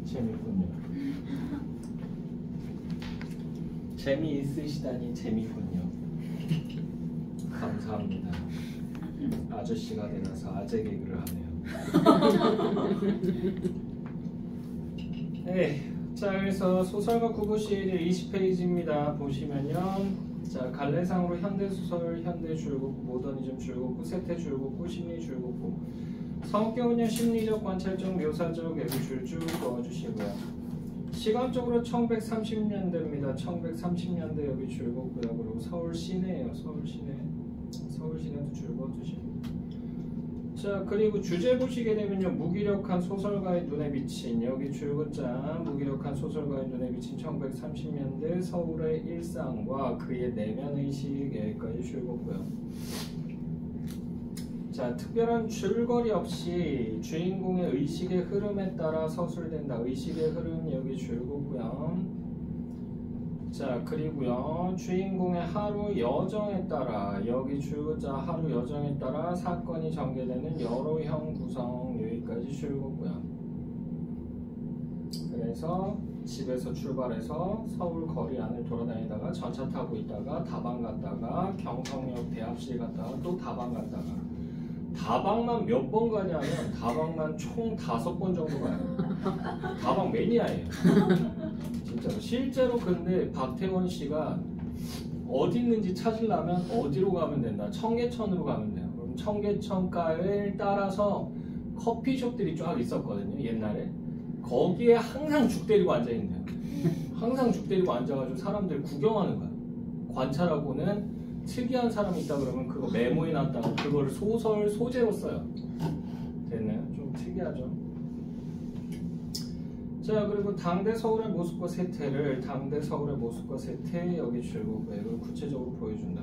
재밌군요. 재미있으시다니 재밌군요. 감사합니다. 아저씨가 되나서 아재 개그를 하네요. 네, 자 그래서 소설가 구구시일 20페이지입니다. 보시면요. 자 갈래상으로 현대소설, 현대줄곡부, 모더니즘 줄곡부, 세태줄곡부, 심리줄곡부. 성격은요 심리적, 관찰적, 묘사적 여기 줄줄 그어주시고요. 시간적으로 1930년대입니다. 1930년대 여기 줄곡부요. 그리고 서울 시내예요. 서울 시내. 서울 시내도 줄 그어주시고. 자 그리고 주제 보시게 되면요 무기력한 소설가의 눈에 비친 여기 줄긋자 무기력한 소설가의 눈에 비친 1930년대 서울의 일상과 그의 내면의식 여기까지 줄긋고요. 자 특별한 줄거리 없이 주인공의 의식의 흐름에 따라 서술된다. 의식의 흐름 여기 줄긋고요. 자 그리고요 주인공의 하루 여정에 따라 여기 줄긋자 하루 여정에 따라 사건이 전개되는 여러형 구성 여기까지 줄긋고요. 그래서 집에서 출발해서 서울 거리 안을 돌아다니다가 전차 타고 있다가 다방 갔다가 경성역 대합실 갔다가 또 다방 갔다가 다방만 몇 번 가냐면 다방만 총 5번 정도 가요. 다방 매니아예요. 진짜로. 실제로 근데 박태원 씨가 어디 있는지 찾으려면 어디로 가면 된다? 청계천으로 가면 돼요. 그럼 청계천가를 따라서 커피숍들이 쫙 있었거든요. 옛날에. 거기에 항상 죽 데리고 앉아있네요. 항상 죽 데리고 앉아가지고 사람들 구경하는 거야. 관찰하고는 특이한 사람이 있다 그러면 그거 메모해놨다가 그거를 소설 소재로 써요. 됐나요? 좀 특이하죠? 자 그리고 당대 서울의 모습과 세태를 당대 서울의 모습과 세태 여기 줄곡을 구체적으로 보여준다.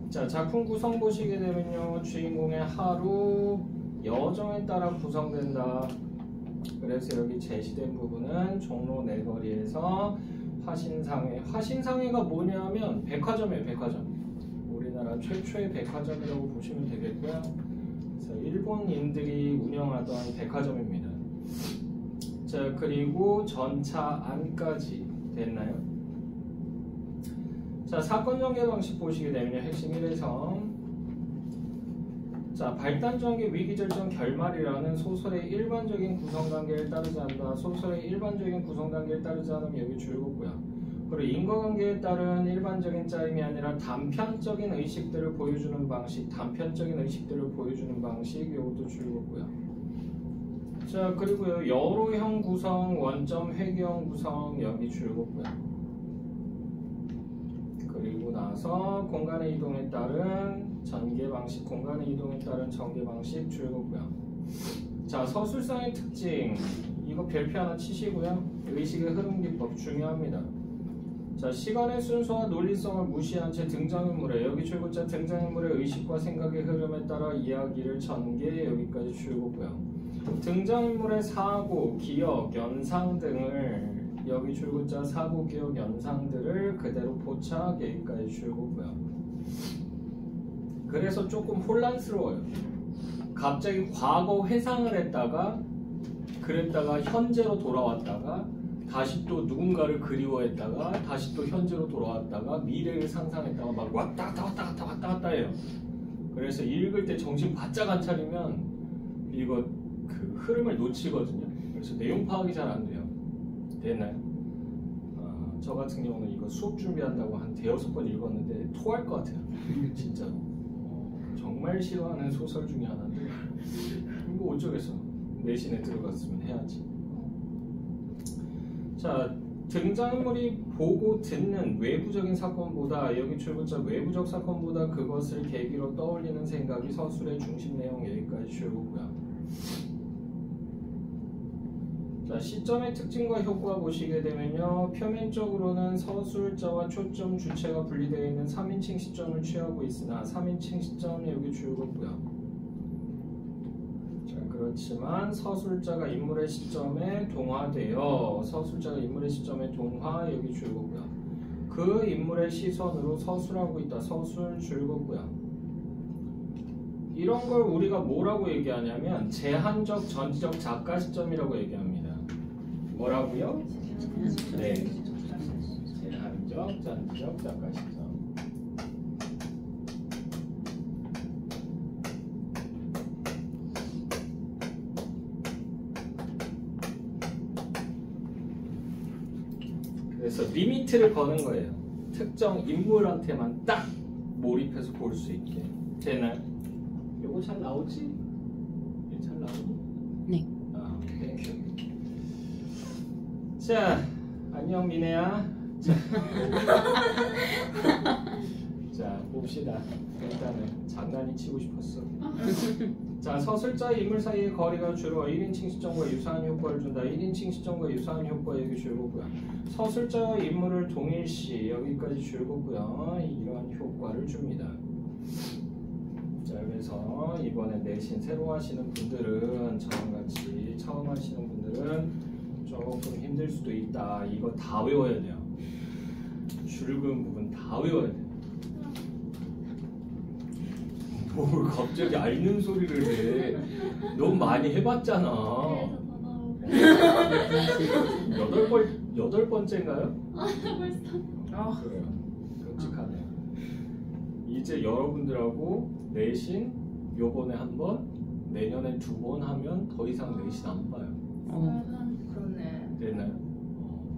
자 작품 구성 보시게 되면요 주인공의 하루 여정에 따라 구성된다. 그래서 여기 제시된 부분은 종로 내거리에서 화신상회. 화신상회가 뭐냐면 백화점이에요. 백화점. 우리나라 최초의 백화점이라고 보시면 되겠고요. 그래서 일본인들이 운영하던 백화점입니다. 자 그리고 전차 안까지 됐나요? 자 사건 전개 방식 보시게 되면 핵심 1에서 자 발단 전개 위기 절정 결말이라는 소설의 일반적인 구성 단계를 따르지 않는다. 소설의 일반적인 구성 단계를 따르지 않으면 여기 줄긋고요. 그리고 인과관계에 따른 일반적인 짜임이 아니라 단편적인 의식들을 보여주는 방식, 단편적인 의식들을 보여주는 방식 이것도 줄긋고요. 자 그리고요 여로형 구성, 원점 회귀형 구성 여기 줄긋고요. 그리고 나서 공간의 이동에 따른 전개 방식, 공간의 이동에 따른 전개 방식 줄긋고요. 자 서술상의 특징 이거 별표 하나 치시고요. 의식의 흐름 기법 중요합니다. 자 시간의 순서와 논리성을 무시한 채 등장인물의 여기 줄긋자 등장인물의 의식과 생각의 흐름에 따라 이야기를 전개 여기까지 줄긋고요. 등장인물의 사고, 기억, 연상 등을 여기 줄긋자 사고, 기억, 연상들을 그대로 포착 여기까지 줄긋고요. 그래서 조금 혼란스러워요. 갑자기 과거 회상을 했다가 그랬다가 현재로 돌아왔다가 다시 또 누군가를 그리워했다가 다시 또 현재로 돌아왔다가 미래를 상상했다가 막 왔다 갔다 해요. 그래서 읽을 때 정신 바짝 안 차리면 이거 그 흐름을 놓치거든요. 그래서 내용 파악이 잘 안 돼요. 됐나요? 저 같은 경우는 이거 수업 준비한다고 한 5-6번 읽었는데 토할 것 같아요. 진짜로. 정말 싫어하는 소설 중에 하나인데 뭐 어쩌겠어. 내신에 들어갔으면 해야지. 자 등장인물이 보고 듣는 외부적인 사건보다 여기 줄긋자 외부적 사건보다 그것을 계기로 떠올리는 생각이 서술의 중심 내용 여기까지 줄긋고요. 자 시점의 특징과 효과 보시게 되면요 표면적으로는 서술자와 초점 주체가 분리되어 있는 3인칭 시점을 취하고 있으나 3인칭 시점 여기 줄긋고요. 자 그렇지만 서술자가 인물의 시점에 동화되어 서술자가 인물의 시점에 동화 여기 줄긋고요. 그 인물의 시선으로 서술하고 있다. 서술 줄긋고요. 이런 걸 우리가 뭐라고 얘기하냐면 제한적 전지적 작가 시점이라고 얘기합니다. 뭐라고요? 네. 제한적 전지적 작가 시점. 그래서 리미트를 거는 거예요. 특정 인물한테만 딱 몰입해서 볼 수 있게. 되나요? 요거 잘 나오지? 이게 잘 나오니? 네. 아, 땡큐. 자, 안녕 미네야. 자, 자 봅시다. 일단은 장난이 치고 싶었어. 자, 서술자와 인물 사이의 거리가 주로 1인칭 시점과 유사한 효과를 준다. 1인칭 시점과 유사한 효과 여기 줄거고요. 서술자와 인물을 동일시 여기까지 줄거고요. 이러한 효과를 줍니다. 자, 그래서 이번에 내신 새로 하시는 분들은 저랑 같이 처음 하시는 분들은 조금 힘들 수도 있다. 이거 다 외워야 돼요. 줄금 부분 다 외워야 돼요. 뭘 갑자기 앓는 소리를 해. 너무 많이 해봤잖아. 여덟 번째인가요? 벌써. 그래요. 끔찍하네요. 이제 여러분들하고 내신 요번에 한 번, 내년에 2번 하면 더 이상 내신 안 봐요. 그렇네. 됐나요?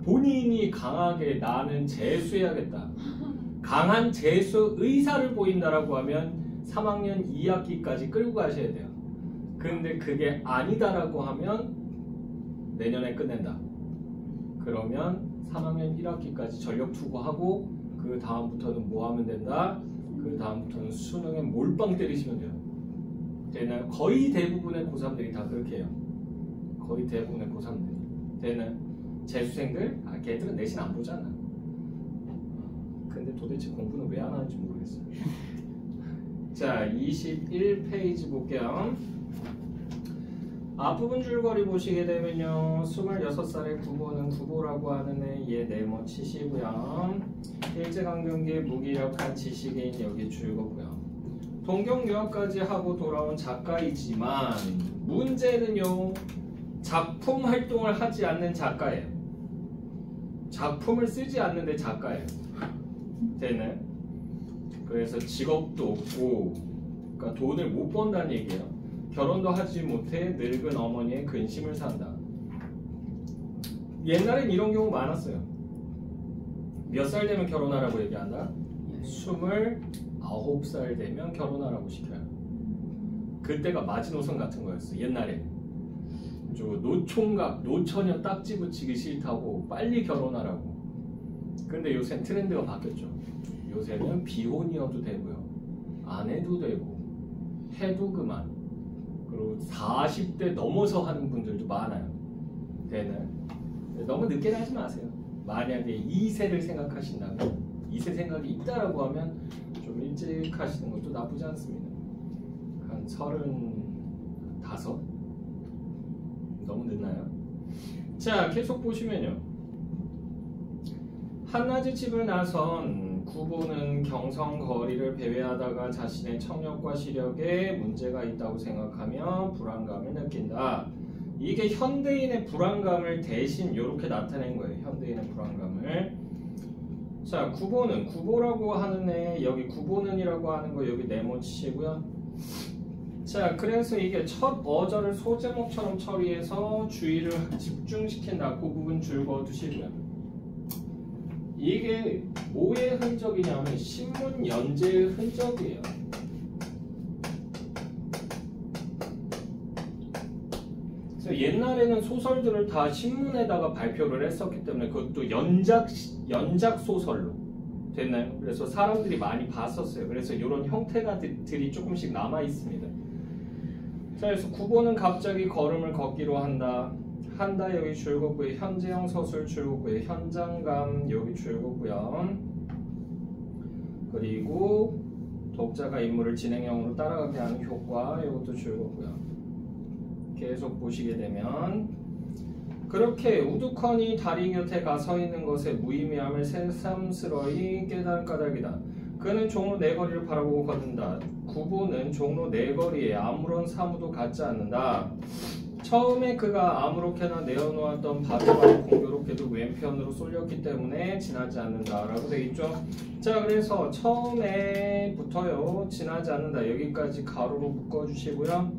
본인이 강하게 나는 재수해야겠다. 강한 재수 의사를 보인다라고 하면 3학년 2학기까지 끌고 가셔야 돼요. 근데 그게 아니다라고 하면 내년에 끝낸다. 그러면 3학년 1학기까지 전력 투구하고 그 다음부터는 뭐 하면 된다? 그 다음부터는 수능에 몰빵 때리시면 돼요. 되나요? 거의 대부분의 고3들이 다 그렇게 해요. 거의 대부분의 고3들이. 되나요? 재수생들? 아, 걔들은 내신 안 보잖아. 근데 도대체 공부는 왜 안 하는지 모르겠어요. 자, 21페이지 볼게요. 앞부분 줄거리 보시게 되면요. 26살의 구보는 구보라고 하는 애얘 네모 치시고요. 일제강점기에 무기력한 지식인 여기 줄거고요. 동경 유학까지 하고 돌아온 작가이지만 문제는요. 작품 활동을 하지 않는 작가예요. 작품을 쓰지 않는데 작가예요. 되나요? 그래서 직업도 없고 그러니까 돈을 못 번다는 얘기예요. 결혼도 하지 못해 늙은 어머니의 근심을 산다. 옛날엔 이런 경우 많았어요. 몇 살 되면 결혼하라고 얘기한다? 29살 되면 결혼하라고 시켜요. 그때가 마지노선 같은 거였어. 옛날에 저 노총각, 노처녀 딱지 붙이기 싫다고 빨리 결혼하라고. 근데 요새 트렌드가 바뀌었죠. 요새는 비혼이어도 되고요. 안 해도 되고 해도 그만. 그리고 40대 넘어서 하는 분들도 많아요. 되나요? 너무 늦게 하지 마세요. 만약에 2세를 생각하신다면 2세 생각이 있다라고 하면 좀 일찍 하시는 것도 나쁘지 않습니다. 한 35? 너무 늦나요? 자, 계속 보시면요. 한낮에 집을 나선 구보는 경성거리를 배회하다가 자신의 청력과 시력에 문제가 있다고 생각하며 불안감을 느낀다. 이게 현대인의 불안감을 대신 이렇게 나타낸 거예요. 현대인의 불안감을. 자, 구보는 구보라고 하는 애 여기 구보는이라고 하는 거 여기 네모치시고요. 자, 그래서 이게 첫 어절을 소제목처럼 처리해서 주의를 집중시킨다. 그 부분 줄거 두시고요. 이게 뭐의 흔적이냐면 신문 연재의 흔적이에요. 그래서 옛날에는 소설들을 다 신문에다가 발표를 했었기 때문에 그것도 연작 소설로 됐나요? 그래서 사람들이 많이 봤었어요. 그래서 이런 형태가들이 조금씩 남아 있습니다. 자, 그래서 구보는 갑자기 걸음을 걷기로 한다. 한다 여기 줄거고요. 현재형 서술 줄거고요. 현장감 여기 줄거고요. 그리고 독자가 인물을 진행형으로 따라가게 하는 효과 이것도 줄거고요. 계속 보시게 되면 그렇게 우두커니 다리 곁에 가 서 있는 것의 무의미함을 새삼스러이 깨달은 까닭이다. 그는 종로 네거리를 바라보고 걷는다. 구보는 종로 네거리에 아무런 사무도 갖지 않는다. 처음에 그가 아무렇게나 내어놓았던 바로바로 공교롭게도 왼편으로 쏠렸기 때문에 지나지 않는다 라고 되어 있죠. 자, 그래서 처음에부터요 지나지 않는다 여기까지 가로로 묶어주시고요.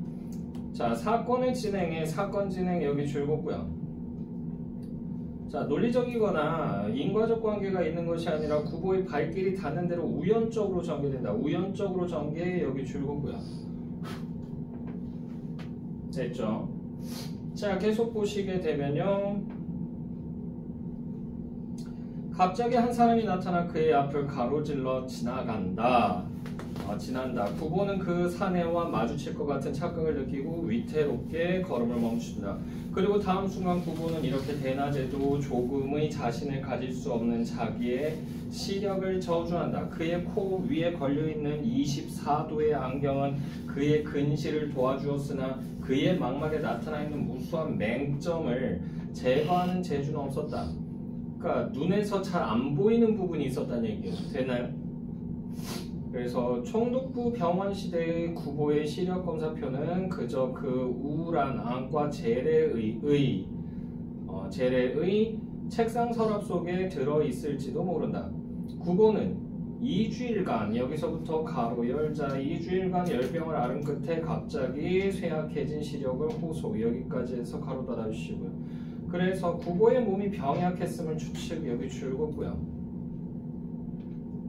자, 사건 진행 여기 줄거고요. 자, 논리적이거나 인과적 관계가 있는 것이 아니라 구보의 발길이 닿는 대로 우연적으로 전개된다. 우연적으로 전개 여기 줄거고요. 됐죠? 자, 계속 보시게 되면요. 갑자기 한 사람이 나타나 그의 앞을 가로질러 지나간다. 지난다. 구보는 그 사내와 마주칠 것 같은 착각을 느끼고 위태롭게 걸음을 멈춘다. 그리고 다음 순간 구보는 이렇게 대낮에도 조금의 자신을 가질 수 없는 자기의 시력을 저주한다. 그의 코 위에 걸려있는 24도의 안경은 그의 근시를 도와주었으나 그의 망막에 나타나 있는 무수한 맹점을 제거하는 재주는 없었다. 그러니까 눈에서 잘 안 보이는 부분이 있었다는 얘기예요. 되나요? 그래서 총독부 병원 시대의 구보의 시력 검사표는 그저 그 우울한 안과 재래의 책상 서랍 속에 들어 있을지도 모른다. 구보는 2주일간 여기서부터 가로 열자 2주일간 열병을 앓은 끝에 갑자기 쇠약해진 시력을 호소 여기까지 해서 가로 닫아주시고요. 그래서 구보의 몸이 병약했음을 추측 여기 줄거고요.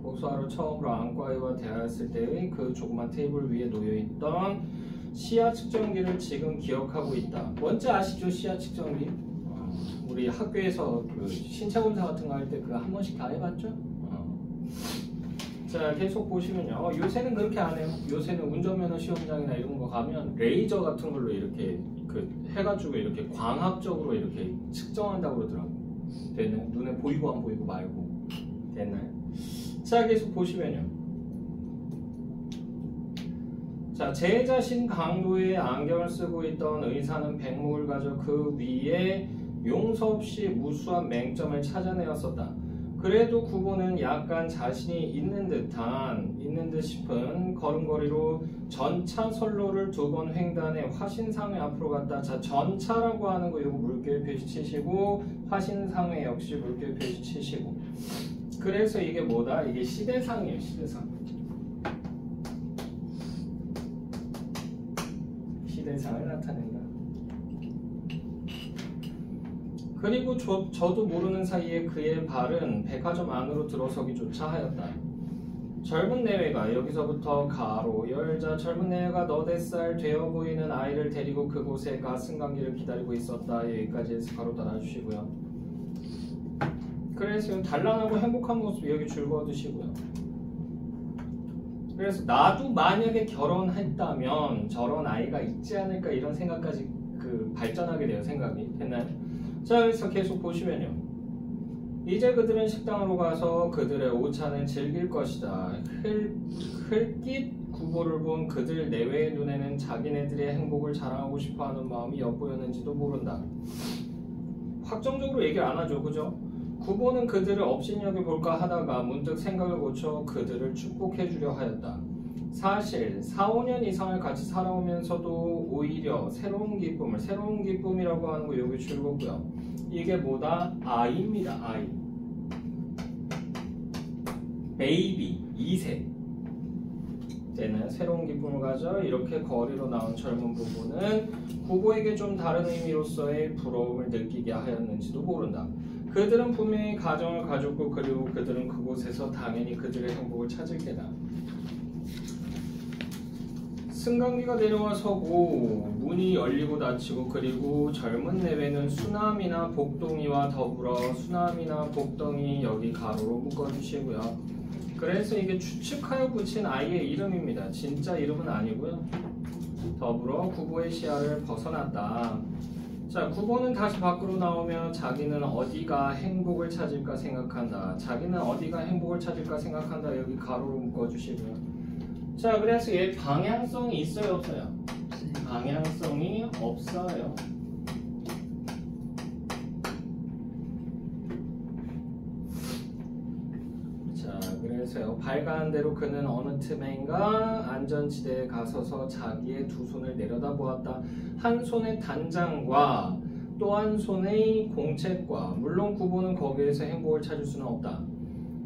복수하러 처음으로 안과의와 대화했을 때의 그 조그만 테이블 위에 놓여있던 시야 측정기를 지금 기억하고 있다. 뭔지 아시죠? 시야 측정기? 우리 학교에서 그 신체 검사 같은 거 할 때 그거 한 번씩 다 해봤죠? 자, 계속 보시면요. 요새는 그렇게 안 해요. 요새는 운전면허 시험장이나 이런 거 가면 레이저 같은 걸로 이렇게 해가지고 이렇게 광학적으로 이렇게 측정한다고 그러더라고요. 됐나요? 눈에 보이고 안 보이고 말고. 됐나요? 자, 계속 보시면요. 자, 제 자신 강도의 안경을 쓰고 있던 의사는 백목을 가져 그 위에 용서 없이 무수한 맹점을 찾아내었었다. 그래도 구보는 약간 자신이 있는 듯 싶은 걸음걸이로 전차 선로를 2번 횡단해 화신상회 앞으로 갔다. 자, 전차라고 하는 거 이거 물결 표시 치시고 화신상회 역시 물결 표시 치시고. 그래서 이게 뭐다? 이게 시대상이에요. 시대상을 나타낸다. 그리고 저도 모르는 사이에 그의 발은 백화점 안으로 들어서기조차 하였다. 젊은 내외가 여기서부터 가로 열자 젊은 내외가 너댓살 되어 보이는 아이를 데리고 그곳에 가 승강기를 기다리고 있었다. 여기까지 해서 가로 닫아주시고요. 그래서 단란하고 행복한 모습 여기 줄거두시고요. 그래서 나도 만약에 결혼했다면 저런 아이가 있지 않을까 이런 생각까지 발전하게 돼요. 생각이 됐나요? 자, 그래서 계속 보시면요. 이제 그들은 식당으로 가서 그들의 오찬을 즐길 것이다. 흘깃 구보를 본 그들 내외의 눈에는 자기네들의 행복을 자랑하고 싶어하는 마음이 엿보였는지도 모른다. 확정적으로 얘기를 안 하죠. 그죠? 구보는 그들을 업신여겨 볼까 하다가 문득 생각을 고쳐 그들을 축복해 주려 하였다. 사실 4, 5년 이상을 같이 살아오면서도 오히려 새로운 기쁨이라고 하는 거 여기 줄거고요. 이게 뭐다? 아이입니다. 아이. 베이비 2세 때는 새로운 기쁨을 가져 이렇게 거리로 나온 젊은 부부는 구보에게 좀 다른 의미로서의 부러움을 느끼게 하였는지도 모른다. 그들은 분명히 가정을 가졌고 그리고 그들은 그곳에서 당연히 그들의 행복을 찾을 게다. 승강기가 내려와 서고 문이 열리고 닫히고 그리고 젊은 내외는 수남이나 복동이와 더불어 수남이나 복덩이 여기 가로로 묶어주시고요. 그래서 이게 추측하여 붙인 아이의 이름입니다. 진짜 이름은 아니고요. 더불어 구보의 시야를 벗어났다. 자, 구보는 다시 밖으로 나오며 자기는 어디가 행복을 찾을까 생각한다. 여기 가로로 묶어주시고요. 자, 그래서 얘 방향성이 있어요, 없어요? 방향성이 없어요. 자, 그래서 그래서요. 발가한 대로 그는 어느 틈엔가 안전지대에 가서서 자기의 두 손을 내려다보았다. 한 손의 단장과 또 한 손의 공책과 물론 구보는 거기에서 행복을 찾을 수는 없다.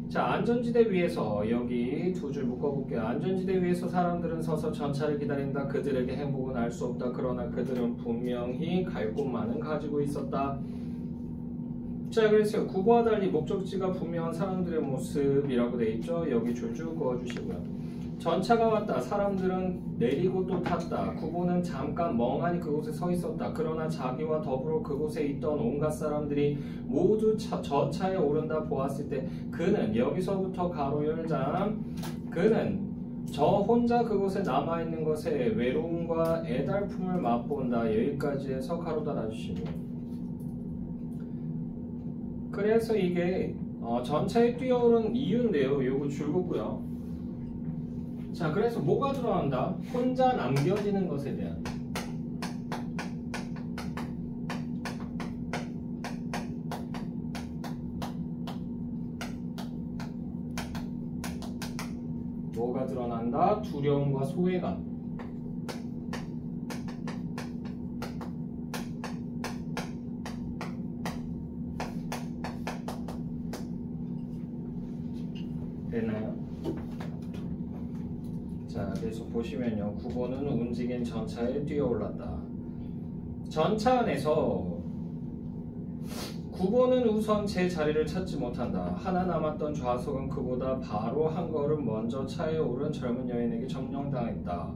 자, 안전지대 위에서 여기 두 줄 묶어볼게요. 안전지대 위에서 사람들은 서서 전차를 기다린다. 그들에게 행복은 알 수 없다. 그러나 그들은 분명히 갈 곳만은 가지고 있었다. 자, 그래서 구보와 달리 목적지가 분명한 사람들의 모습이라고 돼 있죠. 여기 줄줄 그어주시고요. 전차가 왔다. 사람들은 내리고 또 탔다. 구보는 잠깐 멍하니 그곳에 서 있었다. 그러나 자기와 더불어 그곳에 있던 온갖 사람들이 모두 저 차에 오른다 보았을 때 그는 여기서부터 가로 열자 그는 저 혼자 그곳에 남아있는 것에 외로움과 애달픔을 맛본다. 여기까지 해서 가로 닫아주시고, 그래서 이게 전차에 뛰어오른 이유인데요. 요거 줄거고요. 자, 그래서 뭐가 들어간다? 혼자 남겨지는 것에 대한. 뭐가 드러난다? 두려움과 소외감. 되나요? 자, 그래서 보시면요. 9번은 움직인 전차에 뛰어올랐다. 전차 안에서 9번은 우선 제 자리를 찾지 못한다. 하나 남았던 좌석은 그보다 바로 한 걸음 먼저 차에 오른 젊은 여인에게 점령당했다.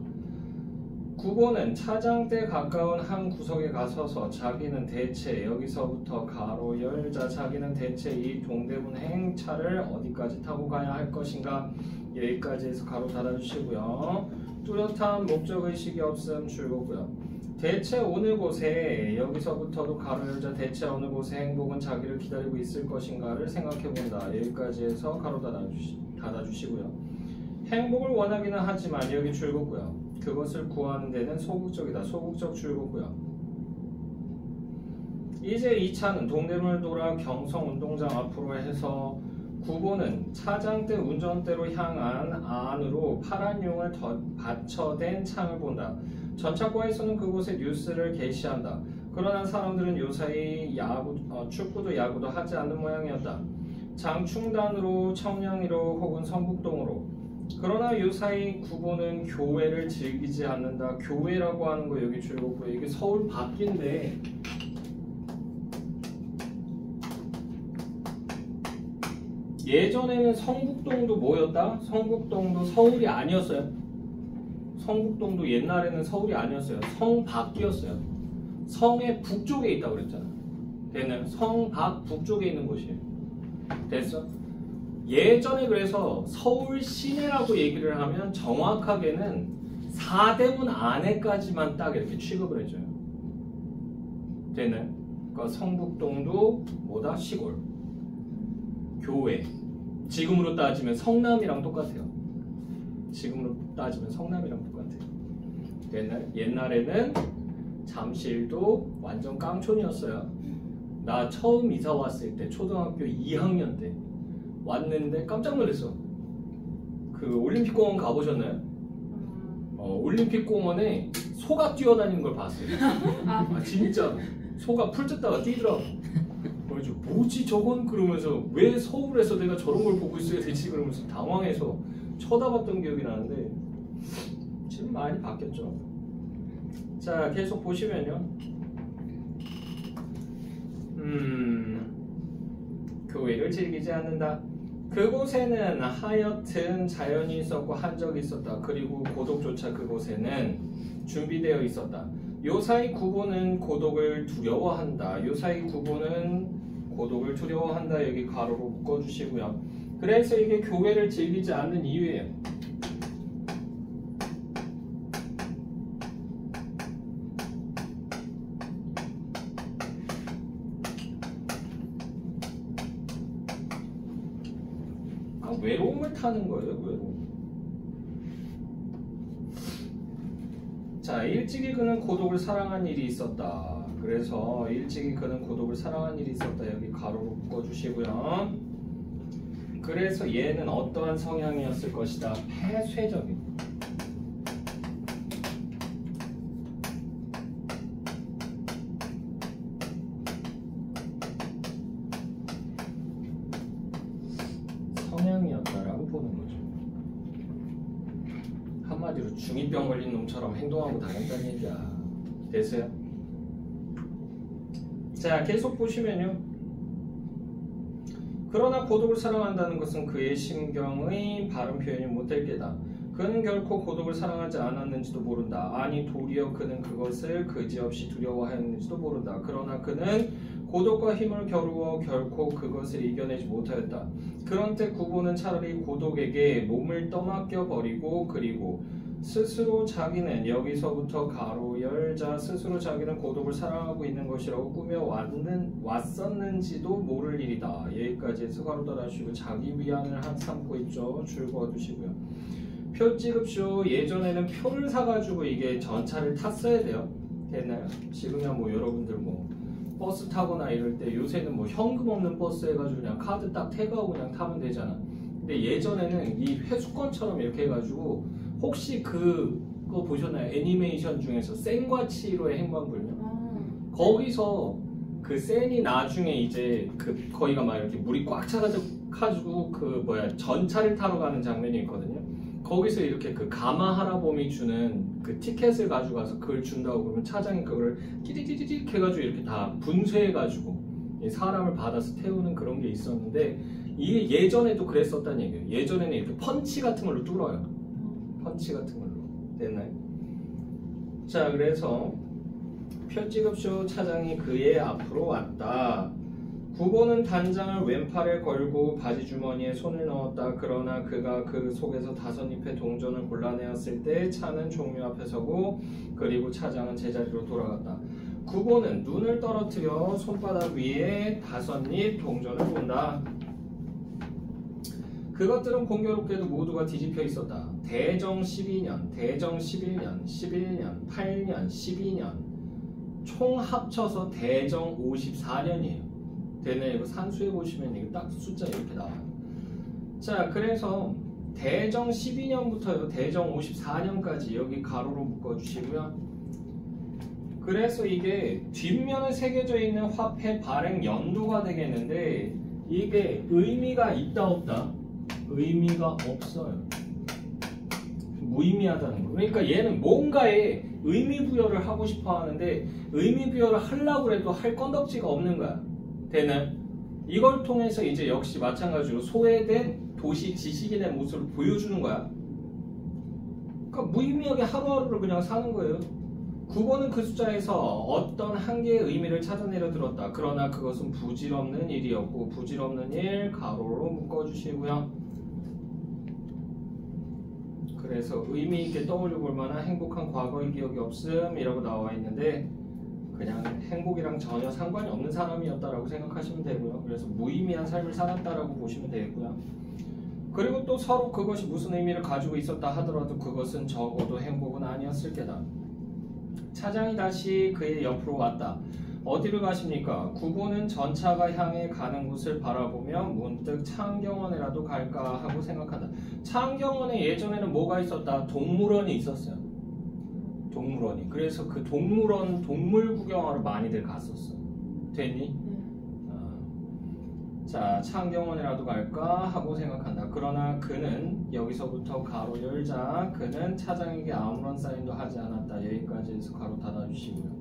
9번은 차장대 가까운 한 구석에 가서서 자기는 대체 여기서부터 가로 열자 자기는 대체 이 동대문 행차를 어디까지 타고 가야 할 것인가. 여기까지 해서 가로 닫아주시고요. 뚜렷한 목적의식이 없음 줄거고요. 대체 어느 곳에 여기서부터도 가로 열자 대체 어느 곳에 행복은 자기를 기다리고 있을 것인가를 생각해본다. 여기까지 해서 가로 닫아주시고요. 행복을 원하기는 하지만 여기 줄거고요. 그것을 구하는 데는 소극적이다. 소극적 줄거고요. 이제 2차는 동대문을 돌아 경성운동장 앞으로 해서 9번은 차장대 운전대로 향한 안으로 파란 용을 받쳐댄 창을 본다. 전차과에서는 그곳에 뉴스를 게시한다. 그러나 사람들은 요사이 축구도 야구도 하지 않는 모양이었다. 장충단으로 청량리로 혹은 성북동으로. 그러나 요사이 9번은 교회를 즐기지 않는다. 교회라고 하는 거 여기 줄거고요. 이게 서울 밖인데 예전에는 성북동도 뭐였다? 성북동도 서울이 아니었어요. 성북동도 옛날에는 서울이 아니었어요. 성 밖이었어요. 성의 북쪽에 있다고 그랬잖아. 됐나요? 성 밖 북쪽에 있는 곳이에요. 됐어? 예전에 그래서 서울 시내라고 얘기를 하면 정확하게는 사대문 안에까지만 딱 이렇게 취급을 해줘요. 됐나요? 그러니까 성북동도 뭐다? 시골. 교회. 지금으로 따지면 성남이랑 똑같아요. 지금으로 따지면 성남이랑 똑같아요. 옛날에는 잠실도 완전 깡촌이었어요. 나 처음 이사 왔을 때 초등학교 2학년 때 왔는데 깜짝 놀랐어. 그 올림픽공원 가보셨나요? 올림픽공원에 소가 뛰어다니는 걸 봤어요. 아 진짜 소가 풀 뜯다가 뛰더라고. 그래서 뭐지 저건? 그러면서 왜 서울에서 내가 저런 걸 보고 있어야 되지? 그러면서 당황해서 쳐다봤던 기억이 나는데 지금 많이 바뀌었죠. 자, 계속 보시면요. 교회를 즐기지 않는다. 그곳에는 하여튼 자연이 있었고 한적이 있었다. 그리고 고독조차 그곳에는 준비되어 있었다. 요사이 9번은 고독을 두려워한다. 요사이 9번은 고독을 두려워한다. 여기 가로로 묶어주시고요. 그래서 이게 교회를 즐기지 않는 이유예요. 외로움을 타는 거예요. 외로움. 자, 일찍이 그는 고독을 사랑한 일이 있었다. 그래서 일찍이 그는 고독을 사랑한 일이 있었다. 여기 가로로 묶어주시고요. 그래서 얘는 어떠한 성향이었을 것이다. 폐쇄적인. 성향이었다라고 보는 거죠. 한마디로 중2병 걸린 놈처럼 행동하고 다녔다는 얘기야. 됐어요? 자, 계속 보시면요. 그러나 고독을 사랑한다는 것은 그의 심경의 바른 표현이 못될 게다. 그는 결코 고독을 사랑하지 않았는지도 모른다. 아니 도리어 그는 그것을 그지없이 두려워하였는지도 모른다. 그러나 그는 고독과 힘을 겨루어 결코 그것을 이겨내지 못하였다. 그런 때 구보는 차라리 고독에게 몸을 떠맡겨 버리고 그리고 스스로 자기는 여기서부터 가로 열자 스스로 자기는 고독을 사랑하고 있는 것이라고 꾸며 왔었는지도 모를 일이다. 여기까지 해서 가로 닫아주시고 자기 위안을 삼고 있죠. 줄 그어두시고요. 표 찍읍쇼. 예전에는 표를 사가지고 이게 전차를 탔어야 돼요. 됐나요? 지금이야 뭐 여러분들 뭐 버스 타거나 이럴 때 요새는 뭐 현금 없는 버스 해가지고 그냥 카드 딱 태그하고 그냥 타면 되잖아. 근데 예전에는 이 회수권처럼 이렇게 해가지고 혹시 그거 보셨나요? 애니메이션 중에서 센과 치히로의 행방불명? 거기서 그 센이 나중에 이제 그 거기가 막 이렇게 물이 꽉 차가지고 그 뭐야 전차를 타러 가는 장면이 있거든요. 거기서 이렇게 그 가마 할아범이 주는 그 티켓을 가져가서 그걸 준다고 그러면 차장이 그걸 찌릿찌릿 해가지고 이렇게 다 분쇄해가지고 사람을 받아서 태우는 그런 게 있었는데 이게 예전에도 그랬었다는 얘기예요. 예전에는 이렇게 펀치 같은 걸로 뚫어요. 펀치 같은 걸로. 됐나요? 자, 그래서 표 찍읍쇼. 차장이 그의 앞으로 왔다. 구보는 단장을 왼팔에 걸고 바지 주머니에 손을 넣었다. 그러나 그가 그 속에서 5잎의 동전을 골라내었을 때 차는 종묘 앞에 서고 그리고 차장은 제자리로 돌아갔다. 구보는 눈을 떨어뜨려 손바닥 위에 5잎 동전을 본다. 그것들은 공교롭게도 모두가 뒤집혀 있었다. 대정 12년, 대정 11년, 11년, 8년, 12년 총 합쳐서 대정 54년이에요. 되네. 이거 산수해 보시면 이게 딱 숫자 이렇게 나와요. 자, 그래서 대정 12년부터요 대정 54년까지 여기 가로로 묶어주시고요. 그래서 이게 뒷면에 새겨져 있는 화폐 발행 연도가 되겠는데 이게 의미가 있다 없다? 의미가 없어요. 무의미하다는 거. 그러니까 얘는 뭔가에 의미 부여를 하고 싶어 하는데 의미 부여를 하려고 해도 할 건덕지가 없는 거야. 되나요? 이걸 통해서 이제 역시 마찬가지로 소외된 도시 지식인의 모습을 보여주는 거야. 그러니까 무의미하게 하루하루를 그냥 사는 거예요. 9번은 그 숫자에서 어떤 한 개의 의미를 찾아내려 들었다. 그러나 그것은 부질없는 일이었고 부질없는 일 가로로 묶어주시고요. 그래서 의미 있게 떠올려 볼 만한 행복한 과거의 기억이 없음이라고 나와 있는데 그냥 행복이랑 전혀 상관이 없는 사람이었다라고 생각하시면 되고요. 그래서 무의미한 삶을 살았다라고 보시면 되고요. 그리고 또 서로 그것이 무슨 의미를 가지고 있었다 하더라도 그것은 적어도 행복은 아니었을 게다. 차장이 다시 그의 옆으로 왔다. 어디로 가십니까? 구보는 전차가 향해 가는 곳을 바라보며 문득 창경원에라도 갈까 하고 생각한다. 창경원에 예전에는 뭐가 있었다? 동물원이 있었어요. 동물원이. 그래서 그 동물원 동물 구경하러 많이들 갔었어. 됐니? 자, 창경원이라도 갈까 하고 생각한다. 그러나 그는 여기서부터 가로 열자 그는 차장에게 아무런 사인도 하지 않았다. 여기까지 해서 가로 닫아주시고요.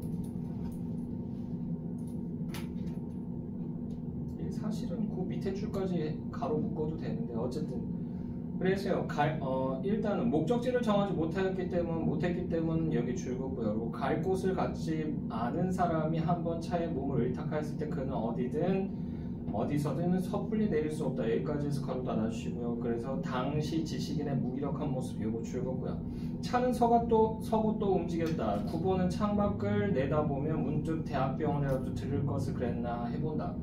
사실은 그 밑에 줄까지 가로 묶어도 되는데 어쨌든 그래서요. 일단은 목적지를 정하지 못했기 때문 여기 줄 긋고요. 그리고 갈 곳을 갖지 않은 사람이 한번 차에 몸을 의탁하였을 때 그는 어디서든 섣불리 내릴 수 없다. 여기까지 해서 가로 닫아주시고요. 그래서 당시 지식인의 무기력한 모습 요거 줄 긋고요. 차는 서고 또 움직였다. 구보는 창밖을 내다보며 문득 대학병원이라도 들을 것을 그랬나 해본다.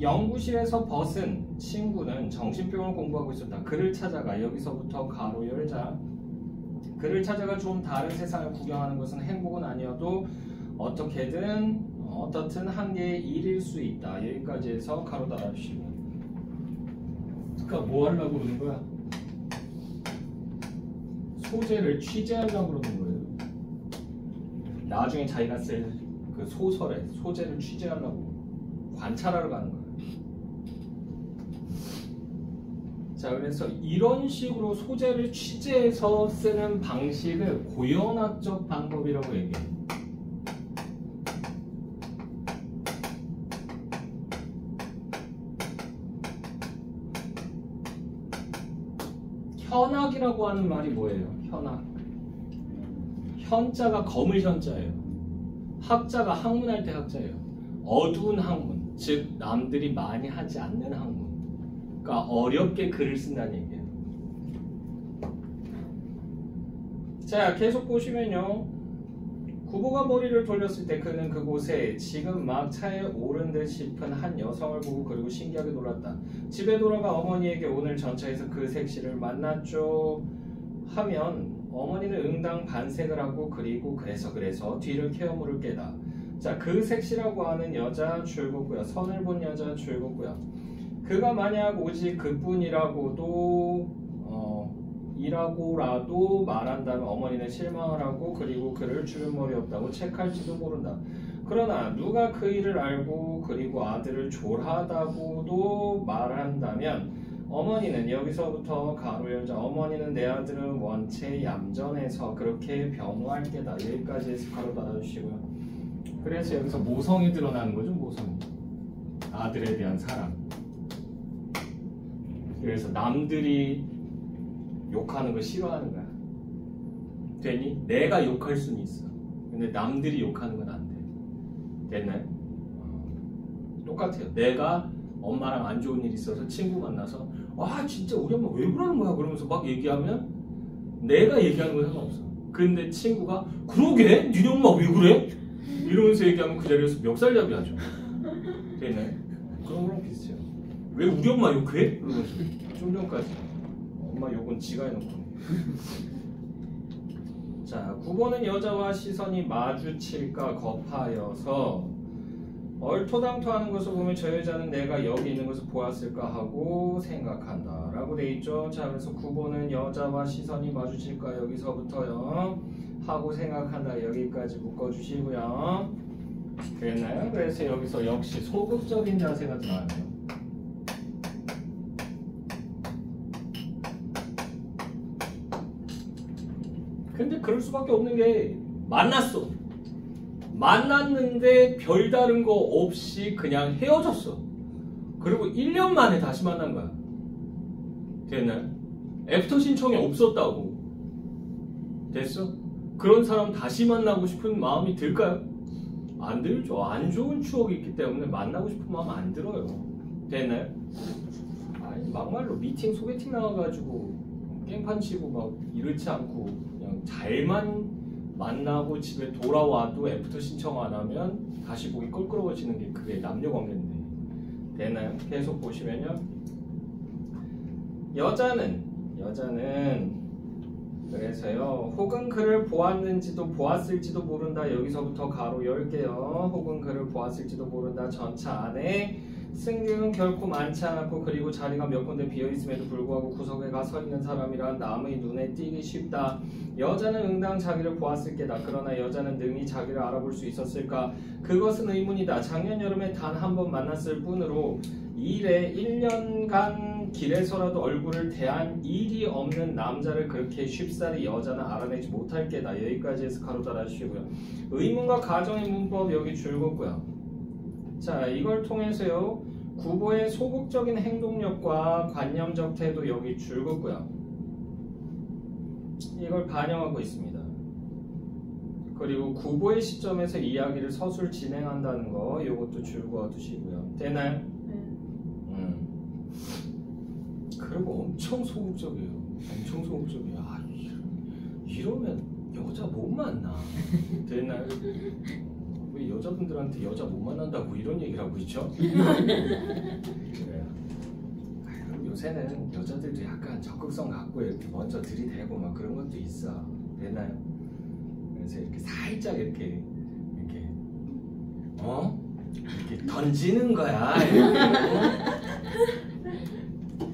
연구실에서 벗은 친구는 정신병을 공부하고 있었다. 그를 찾아가 여기서부터 가로 열자 그를 찾아가 좀 다른 세상을 구경하는 것은 행복은 아니어도 어떻든 한 개의 일일 수 있다. 여기까지 해서 가로 닫아주시고 그러니까 뭐 하려고 그러는 거야? 소재를 취재하려고 그러는 거예요. 나중에 자기가 쓸 그 소설에 소재를 취재하려고 관찰하러 가는 거예요. 자, 그래서 이런 식으로 소재를 취재해서 쓰는 방식을 고연학적 방법이라고 얘기해요. 현학이라고 하는 말이 뭐예요? 현학. 현자가 검을 현자예요. 학자가 학문할 때 학자예요. 어두운 학문, 즉 남들이 많이 하지 않는 학문. 그러니까 어렵게 글을 쓴다는 얘기예요. 자, 계속 보시면요. 구보가 머리를 돌렸을 때 그는 그곳에 지금 막 차에 오른 듯 싶은 한 여성을 보고 그리고 신기하게 놀랐다. 집에 돌아가 어머니에게 오늘 전차에서 그 색시를 만났죠 하면 어머니는 응당 반색을 하고 그리고 그래서 뒤를 캐어 물을 깨다. 자, 그 색시라고 하는 여자 줄굼고요. 선을 본 여자 줄굼고요. 그가 만약 오직 그뿐이라고도 이라고라도 말한다면 어머니는 실망을 하고 그리고 그를 주름머리 없다고 책할지도 모른다. 그러나 누가 그 일을 알고 그리고 아들을 졸하다고도 말한다면 어머니는 여기서부터 가로 열자 어머니는 내 아들은 원체 얌전해서 그렇게 변호할 때다. 여기까지 해서 가로 닫아주시고요. 그래서 여기서 모성이 드러나는 거죠. 모성. 아들에 대한 사랑. 그래서 남들이 욕하는 거 싫어하는 거야. 되니? 내가 욕할 수는 있어. 근데 남들이 욕하는 건 안 돼. 됐나요? 똑같아요. 내가 엄마랑 안 좋은 일 있어서 친구 만나서 아 진짜 우리 엄마 왜 그러는 거야? 그러면서 막 얘기하면 내가 얘기하는 건 상관없어. 근데 친구가 그러게? 니네 엄마 왜 그래? 이러면서 얘기하면 그 자리에서 멱살잡이 하죠. 됐나요? 그런 거랑 비슷해요. 왜 우리 엄마 욕해? 그러면서 좀 전까지 엄마 욕은 지가 해놓고. 자, 9번은 여자와 시선이 마주칠까 겁하여서 얼토당토하는 것을 보면 저 여자는 내가 여기 있는 것을 보았을까 하고 생각한다 라고 돼 있죠. 자, 그래서 9번은 여자와 시선이 마주칠까 여기서부터요 하고 생각한다 여기까지 묶어주시고요. 됐나요? 그래서 여기서 역시 소극적인 자세가 들어가네요. 근데 그럴 수밖에 없는 게 만났는데 별다른 거 없이 그냥 헤어졌어. 그리고 1년 만에 다시 만난 거야. 됐나요? 애프터 신청이 없었다고. 됐어? 그런 사람 다시 만나고 싶은 마음이 들까요? 안 들죠. 안 좋은 추억이 있기 때문에 만나고 싶은 마음 안 들어요. 됐나요? 아니 막말로 미팅 소개팅 나와가지고 깽판 치고 막 이렇지 않고 그냥 잘만 만나고 집에 돌아와도 애프터 신청 안 하면 다시 보기 껄끄러워지는 게 그게 남녀 관계인데. 되나요? 계속 보시면요. 여자는 그래서요. 혹은 그를 보았는지도 보았을지도 모른다. 여기서부터 가로 열게요. 혹은 그를 보았을지도 모른다. 전차 안에 승객은 결코 많지 않았고 그리고 자리가 몇 군데 비어있음에도 불구하고 구석에 가 서 있는 사람이란 남의 눈에 띄기 쉽다. 여자는 응당 자기를 보았을 게다. 그러나 여자는 능히 자기를 알아볼 수 있었을까? 그것은 의문이다. 작년 여름에 단 한 번 만났을 뿐으로 일에 1년간 길에서라도 얼굴을 대한 일이 없는 남자를 그렇게 쉽사리 여자는 알아내지 못할 게다. 여기까지 해서 가로 달아주시고요. 의문과 가정의 문법 여기 줄굼고요. 자, 이걸 통해서요. 구보의 소극적인 행동력과 관념적 태도 여기 줄굼고요. 이걸 반영하고 있습니다. 그리고 구보의 시점에서 이야기를 서술 진행한다는 거 이것도 줄그어 두시고요. 되나요? 네. 그리고 엄청 소극적이에요. 엄청 소극적이에요. 아, 이러면 여자 못 만나. 되나요? 왜 여자분들한테 여자 못 만난다고 이런 얘기를 하고 있죠? 그래요. 요새는 여자들도 약간 적극성 갖고 이렇게 먼저 들이대고 막 그런 것도 있어. 되나요? 그래서 이렇게 살짝 이렇게 이렇게 던지는 거야. 이렇게.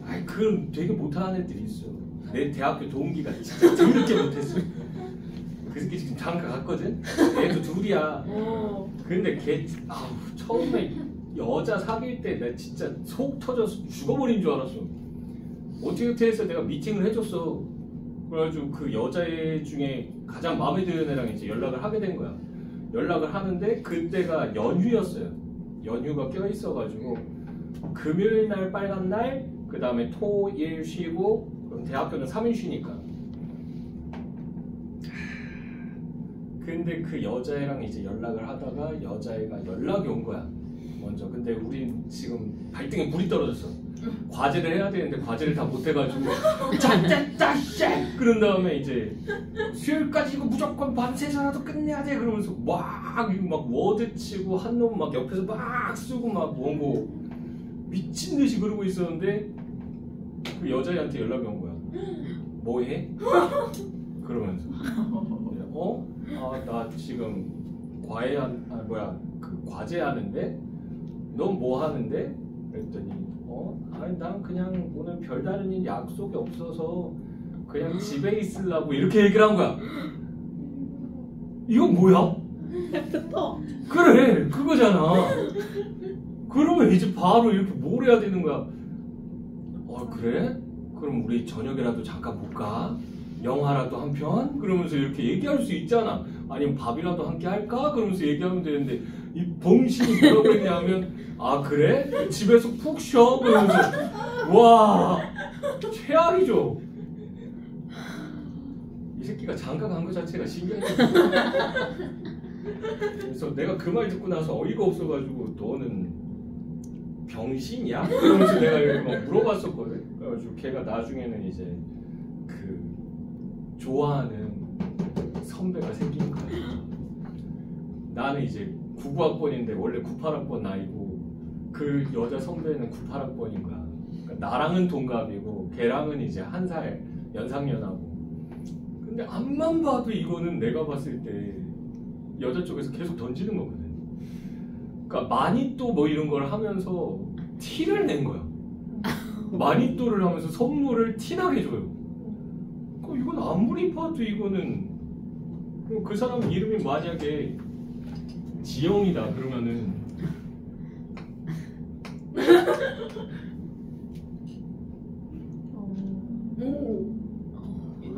아이, 그 되게 못하는 애들이 있어. 내 대학교 동기가 진짜 더럽게 못했어. 그 새끼 지금 장가 갔거든? 애도 둘이야. 근데 걔 처음에 여자 사귈 때 나 진짜 속 터져서 죽어버린 줄 알았어. 어떻게 해서 내가 미팅을 해줬어. 그래가지고 그 여자애 중에 가장 마음에 드는 애랑 이제 연락을 하게 된 거야. 연락을 하는데 그때가 연휴였어요. 연휴가 껴있어가지고 금요일 날 빨간 날, 그 다음에 토, 일 쉬고, 그럼 대학교는 3일 쉬니까. 근데 그 여자애랑 이제 연락을 하다가 여자애가 연락이 온 거야. 먼저. 근데 우린 지금 발등에 불이 떨어졌어. 과제를 해야 되는데 과제를 다 못해가지고 짠짠짠 그런 다음에 이제 수요일까지 이거 무조건 밤새서라도 끝내야 돼 그러면서 막 워드 치고 한 놈 막 옆에서 막 쓰고 막 원고 미친 듯이 그러고 있었는데 그 여자애한테 연락이 온 거야. 뭐 해? 그러면서 나 지금 그 과제 하는데 넌 뭐 하는데? 그랬더니 아니 난 그냥 오늘 별다른 일 약속이 없어서 그냥 집에 있으려고 이렇게 얘기를 한 거야. 이건 뭐야? 그래 그거잖아. 그러면 이제 바로 이렇게 뭘 해야 되는 거야. 그래? 그럼 우리 저녁이라도 잠깐 볼까? 영화라도 한 편? 그러면서 이렇게 얘기할 수 있잖아. 아니면 밥이라도 함께 할까? 그러면서 얘기하면 되는데 이 봉신이 뭐라고 했냐면 그래? 집에서 푹 쉬어? 그러면서 와 최악이죠. 이 새끼가 장가 간 거 자체가 신기하죠. 그래서 내가 그 말 듣고 나서 어이가 없어가지고 너는 병신이야? 그러면서 내가 이렇게 막 물어봤었거든. 그래가지고 걔가 나중에는 이제 그 좋아하는 선배가 생긴 거야. 나는 이제 99학번인데 원래 98학번 나이고 그 여자 선배는 98학번인 거야. 그러니까 나랑은 동갑이고 걔랑은 이제 1살 연상연하고. 근데 앞만 봐도 이거는 내가 봤을 때 여자 쪽에서 계속 던지는 거거든. 그러니까 마니또 뭐 이런 걸 하면서 티를 낸 거야. 마니또를 하면서 선물을 티나게 줘요. 이건 아무리 봐도 이거는 그 사람 이름이 만약에 지영이다 그러면은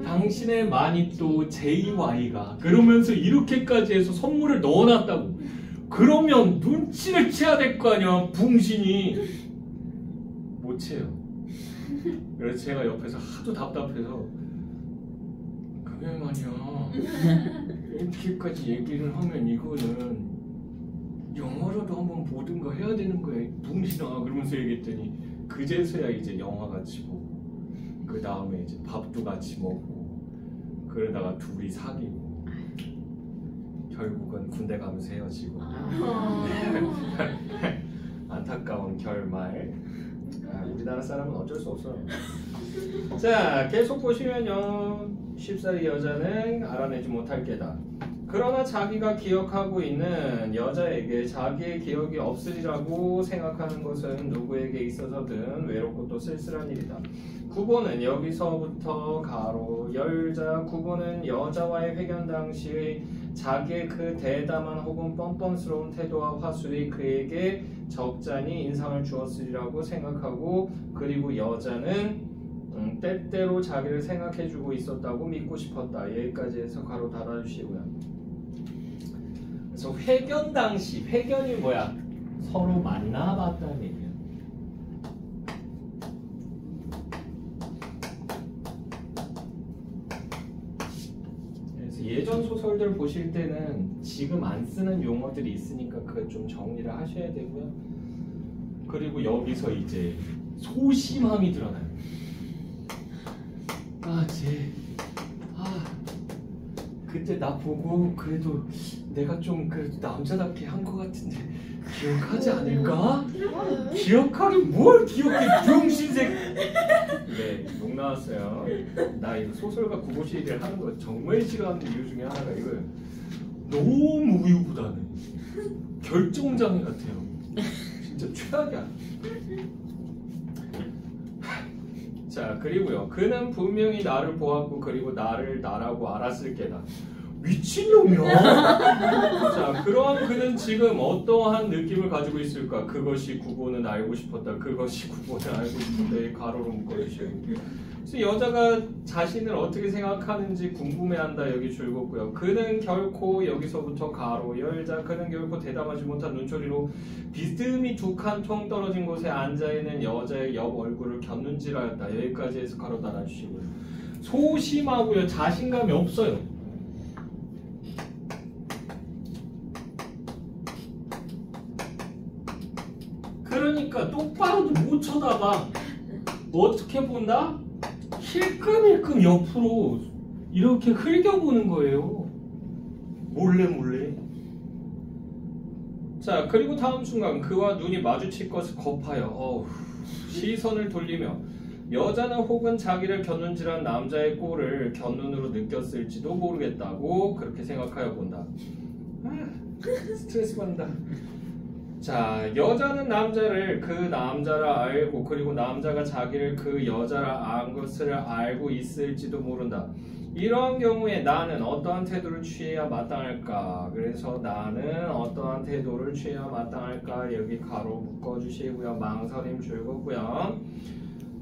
당신의 마니또 JY가 그러면서 이렇게까지 해서 선물을 넣어놨다고. 그러면 눈치를 채야 될 거 아니야. 붕신이 못 채요. 그래서 제가 옆에서 하도 답답해서 그게 말이야 이렇게까지 얘기를 하면 이거는 영화라도 한번 보든가 해야 되는 거야 붕신아. 그러면서 얘기했더니 그제서야 이제 영화 같이 보고 그 다음에 이제 밥도 같이 먹고 그러다가 둘이 사귀고 결국은 군대 가면서 헤어지고 안타까운 결말. 우리나라 사람은 어쩔 수 없어요. 자 계속 보시면요. 쉽사리 여자는 알아내지 못할 게다. 그러나 자기가 기억하고 있는 여자에게 자기의 기억이 없으리라고 생각하는 것은 누구에게 있어서든 외롭고 또 쓸쓸한 일이다. 구보는 여기서부터 가로 열자 구보는 여자와의 회견 당시의 자기의 그 대담한 혹은 뻔뻔스러운 태도와 화술이 그에게 적잖이 인상을 주었으리라고 생각하고 그리고 여자는 때때로 자기를 생각해주고 있었다고 믿고 싶었다. 여기까지 해서 가로 닫아주시고요. 그래서 회견 당시, 회견이 뭐야? 서로 만나봤다는 얘기야. 그래서 예전 소설들 보실 때는 지금 안 쓰는 용어들이 있으니까 그걸 좀 정리를 하셔야 되고요. 그리고 여기서 이제 소심함이 드러나요. 그때 나 보고 그래도 내가 좀 그래도 남자답게 한 것 같은데 기억하지 않을까? 기억하기 뭘 기억해 병신색. 네, 욕 나왔어요. 나 이거 소설가 구보시리를 하는 거 정말 싫어하는 이유 중에 하나가 이거예요. 너무 우유부단해. 결정장애 같아요. 진짜 최악이야. 자, 그리고요. 그는 분명히 나를 보았고 그리고 나를 나라고 알았을 게다. 미친놈이야. 자, 그러한 그는 지금 어떠한 느낌을 가지고 있을까? 그것이 구보는 알고 싶었다. 그것이 구보는 알고 싶었다. 이 가로로 묶어주시고. 그래서 여자가 자신을 어떻게 생각하는지 궁금해한다. 여기 줄겁고요. 그는 결코 여기서부터 가로 열자. 그는 결코 대담하지 못한 눈초리로 비스듬히 두 칸 통 떨어진 곳에 앉아있는 여자의 옆 얼굴을 곁눈질하였다. 여기까지 해서 가로 달아주시고요. 소심하고요. 자신감이 없어요. 그러니까 똑바로도 못 쳐다봐. 어떻게 본다? 힐끔힐끔 옆으로 이렇게 흘겨보는 거예요. 몰래 몰래. 자, 그리고 다음 순간 그와 눈이 마주칠 것을 겁하여 시선을 돌리며 여자는 혹은 자기를 곁눈질한 남자의 꼴을 곁눈으로 느꼈을지도 모르겠다고 그렇게 생각하여 본다. 스트레스 받는다. 자, 여자는 남자를 그 남자라 알고 그리고 남자가 자기를 그 여자라 안 것을 알고 있을지도 모른다. 이러한 경우에 나는 어떠한 태도를 취해야 마땅할까? 그래서 나는 어떠한 태도를 취해야 마땅할까? 여기 가로 묶어주시고요. 망설임 줄거고요.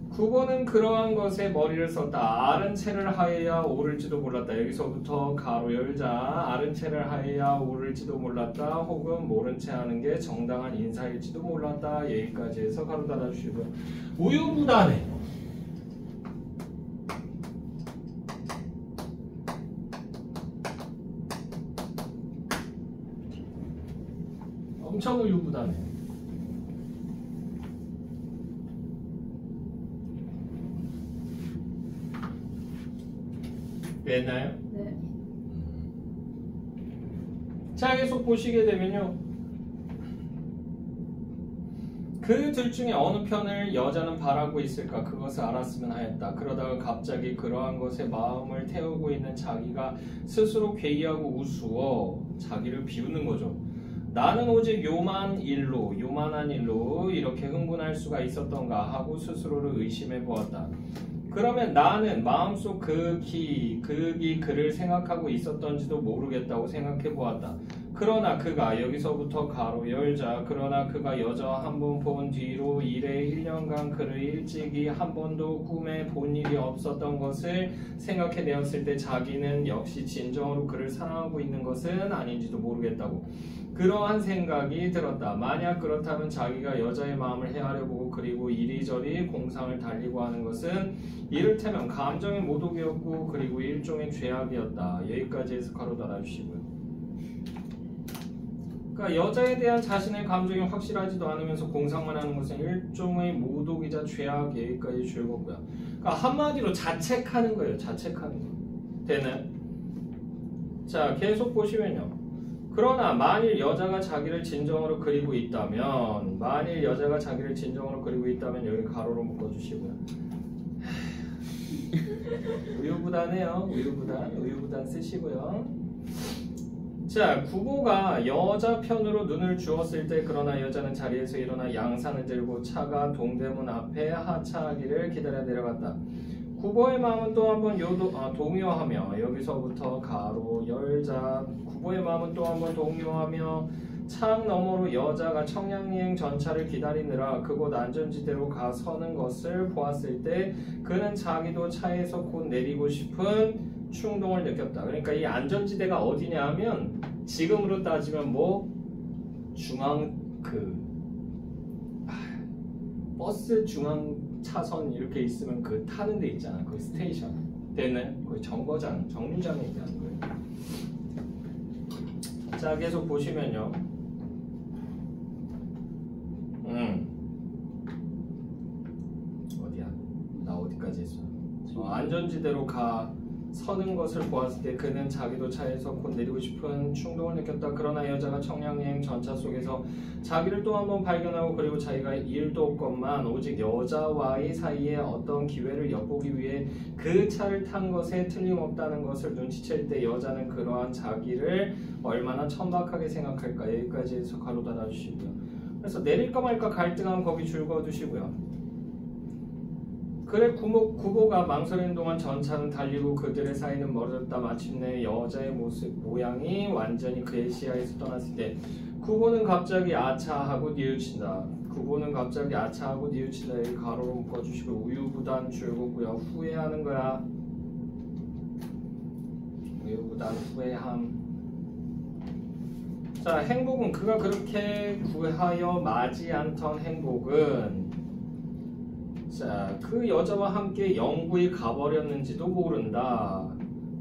9번은 그러한 것에 머리를 썼다. 아른 채를 하여야 오를지도 몰랐다. 여기서부터 가로 열자. 아른 채를 하여야 오를지도 몰랐다. 혹은 모른 채 하는 게 정당한 인사일지도 몰랐다. 여기까지 해서 가로 닫아주시고요. 우유부단해. 엄청 우유부단해. 됐나요? 네. 자, 계속 보시게 되면요. 그 둘 중에 어느 편을 여자는 바라고 있을까? 그것을 알았으면 하였다. 그러다가 갑자기 그러한 것에 마음을 태우고 있는 자기가 스스로 괴이하고 우스워 자기를 비웃는 거죠. 나는 오직 요만한 일로 이렇게 흥분할 수가 있었던가 하고 스스로를 의심해 보았다. 그러면 나는 마음속 극이 그를 생각하고 있었던지도 모르겠다고 생각해 보았다. 그러나 그가 여기서부터 가로 열자. 그러나 그가 여자와 한 번 본 뒤로 이래 1년간 그를 일찍이 한 번도 꿈에 본 일이 없었던 것을 생각해 내었을 때 자기는 역시 진정으로 그를 사랑하고 있는 것은 아닌지도 모르겠다고. 그러한 생각이 들었다. 만약 그렇다면 자기가 여자의 마음을 헤아려보고 그리고 이리저리 공상을 달리고 하는 것은 이를테면 감정의 모독이었고 그리고 일종의 죄악이었다. 여기까지 해서 가로 달아주시고요. 그러니까 여자에 대한 자신의 감정이 확실하지도 않으면서 공상만 하는 것은 일종의 모독이자 죄악. 여기까지 줄거고요. 그러니까 한마디로 자책하는 거예요. 자책하는 거. 되나요? 자, 계속 보시면요. 그러나 만일 여자가 자기를 진정으로 그리고 있다면 여기 가로로 묶어주시고요. 우유부단해요. 우유부단 쓰시고요. 자, 구보가 여자 편으로 눈을 주었을 때 그러나 여자는 자리에서 일어나 양산을 들고 차가 동대문 앞에 하차하기를 기다려 내려갔다. 구보의 마음은 또 한 번 동요하며 여기서부터 가로 열자. 구보의 마음은 또 한 번 동요하며 창 너머로 여자가 청량리행 전차를 기다리느라 그곳 안전지대로 가 서는 것을 보았을 때 그는 자기도 차에서 곧 내리고 싶은 충동을 느꼈다. 그러니까 이 안전지대가 어디냐 하면 지금으로 따지면 중앙 버스 중앙 차선 이렇게 있으면 그 타는 데 있잖아. 그 스테이션. 됐나요? 그 정거장, 정류장 얘기하는 거예요. 자, 계속 보시면요. 어디야? 나 어디까지 했어? 안전지대로 가 서는 것을 보았을 때 그는 자기도 차에서 곧 내리고 싶은 충동을 느꼈다. 그러나 여자가 청량여행 전차 속에서 자기를 또 한 번 발견하고 그리고 자기가 일도 없건만 오직 여자와의 사이에 어떤 기회를 엿보기 위해 그 차를 탄 것에 틀림없다는 것을 눈치챌 때 여자는 그러한 자기를 얼마나 천박하게 생각할까. 여기까지 해서 가로 닫아주시고요. 그래서 내릴까 말까 갈등하면 거기 줄 그어두시고요. 그래 구보가 망설이는 동안 전차는 달리고 그들의 사이는 멀어졌다. 마침내 여자의 모양이 완전히 그의 시야에서 떠났을 때 구보는 갑자기 아차하고 뉘우친다. 구보는 갑자기 아차하고 뉘우친다. 여기 가로로 묶어주시고 우유부단 줄고고요. 후회하는 거야. 우유부단 후회함. 자, 행복은 그가 그렇게 구하여 맞이 않던 행복은 자, 그 여자와 함께 영구히 가버렸는지도 모른다.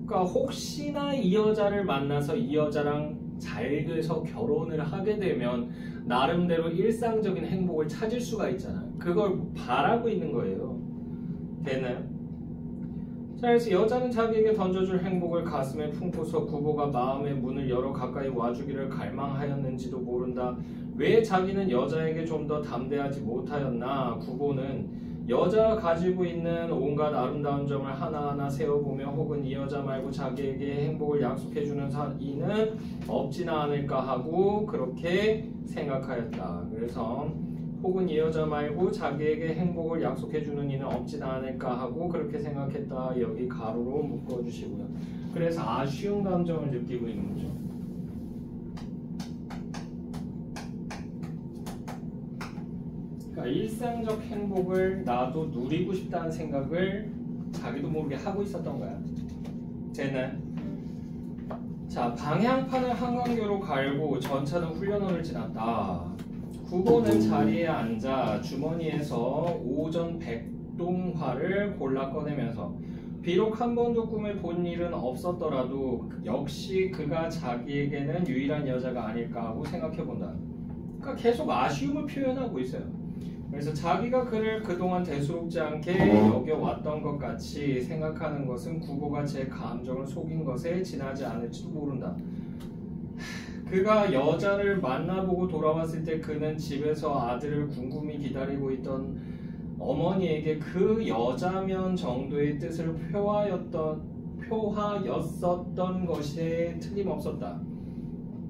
그러니까 혹시나 이 여자를 만나서 이 여자랑 잘 돼서 결혼을 하게 되면 나름대로 일상적인 행복을 찾을 수가 있잖아요. 그걸 바라고 있는 거예요. 되나요? 자, 그래서 여자는 자기에게 던져줄 행복을 가슴에 품고서 구보가 마음의 문을 열어 가까이 와주기를 갈망하였는지도 모른다. 왜 자기는 여자에게 좀 더 담대하지 못하였나? 구보는 여자가 가지고 있는 온갖 아름다운 점을 하나하나 세어보며 혹은 이 여자 말고 자기에게 행복을 약속해주는 이는 없지나 않을까 하고 그렇게 생각하였다. 그래서 혹은 이 여자 말고 자기에게 행복을 약속해주는 이는 없지나 않을까 하고 그렇게 생각했다. 여기 가로로 묶어주시고요. 그래서 아쉬운 감정을 느끼고 있는 거죠. 그러니까 일상적 행복을 나도 누리고 싶다는 생각을 자기도 모르게 하고 있었던 거야. 쟤는 자, 방향판을 한강교로 갈고 전차는 훈련원을 지났다. 구보는 자리에 앉아 주머니에서 오전 백동화를 골라 꺼내면서 비록 한 번도 꿈에 본 일은 없었더라도 역시 그가 자기에게는 유일한 여자가 아닐까 하고 생각해본다. 그러니까 계속 아쉬움을 표현하고 있어요. 그래서 자기가 그를 그동안 대수롭지 않게 여겨왔던 것 같이 생각하는 것은 구보가 제 감정을 속인 것에 지나지 않을지도 모른다. 그가 여자를 만나보고 돌아왔을 때 그는 집에서 아들을 궁금히 기다리고 있던 어머니에게 그 여자면 정도의 뜻을 표하였었던 것에 틀림없었다.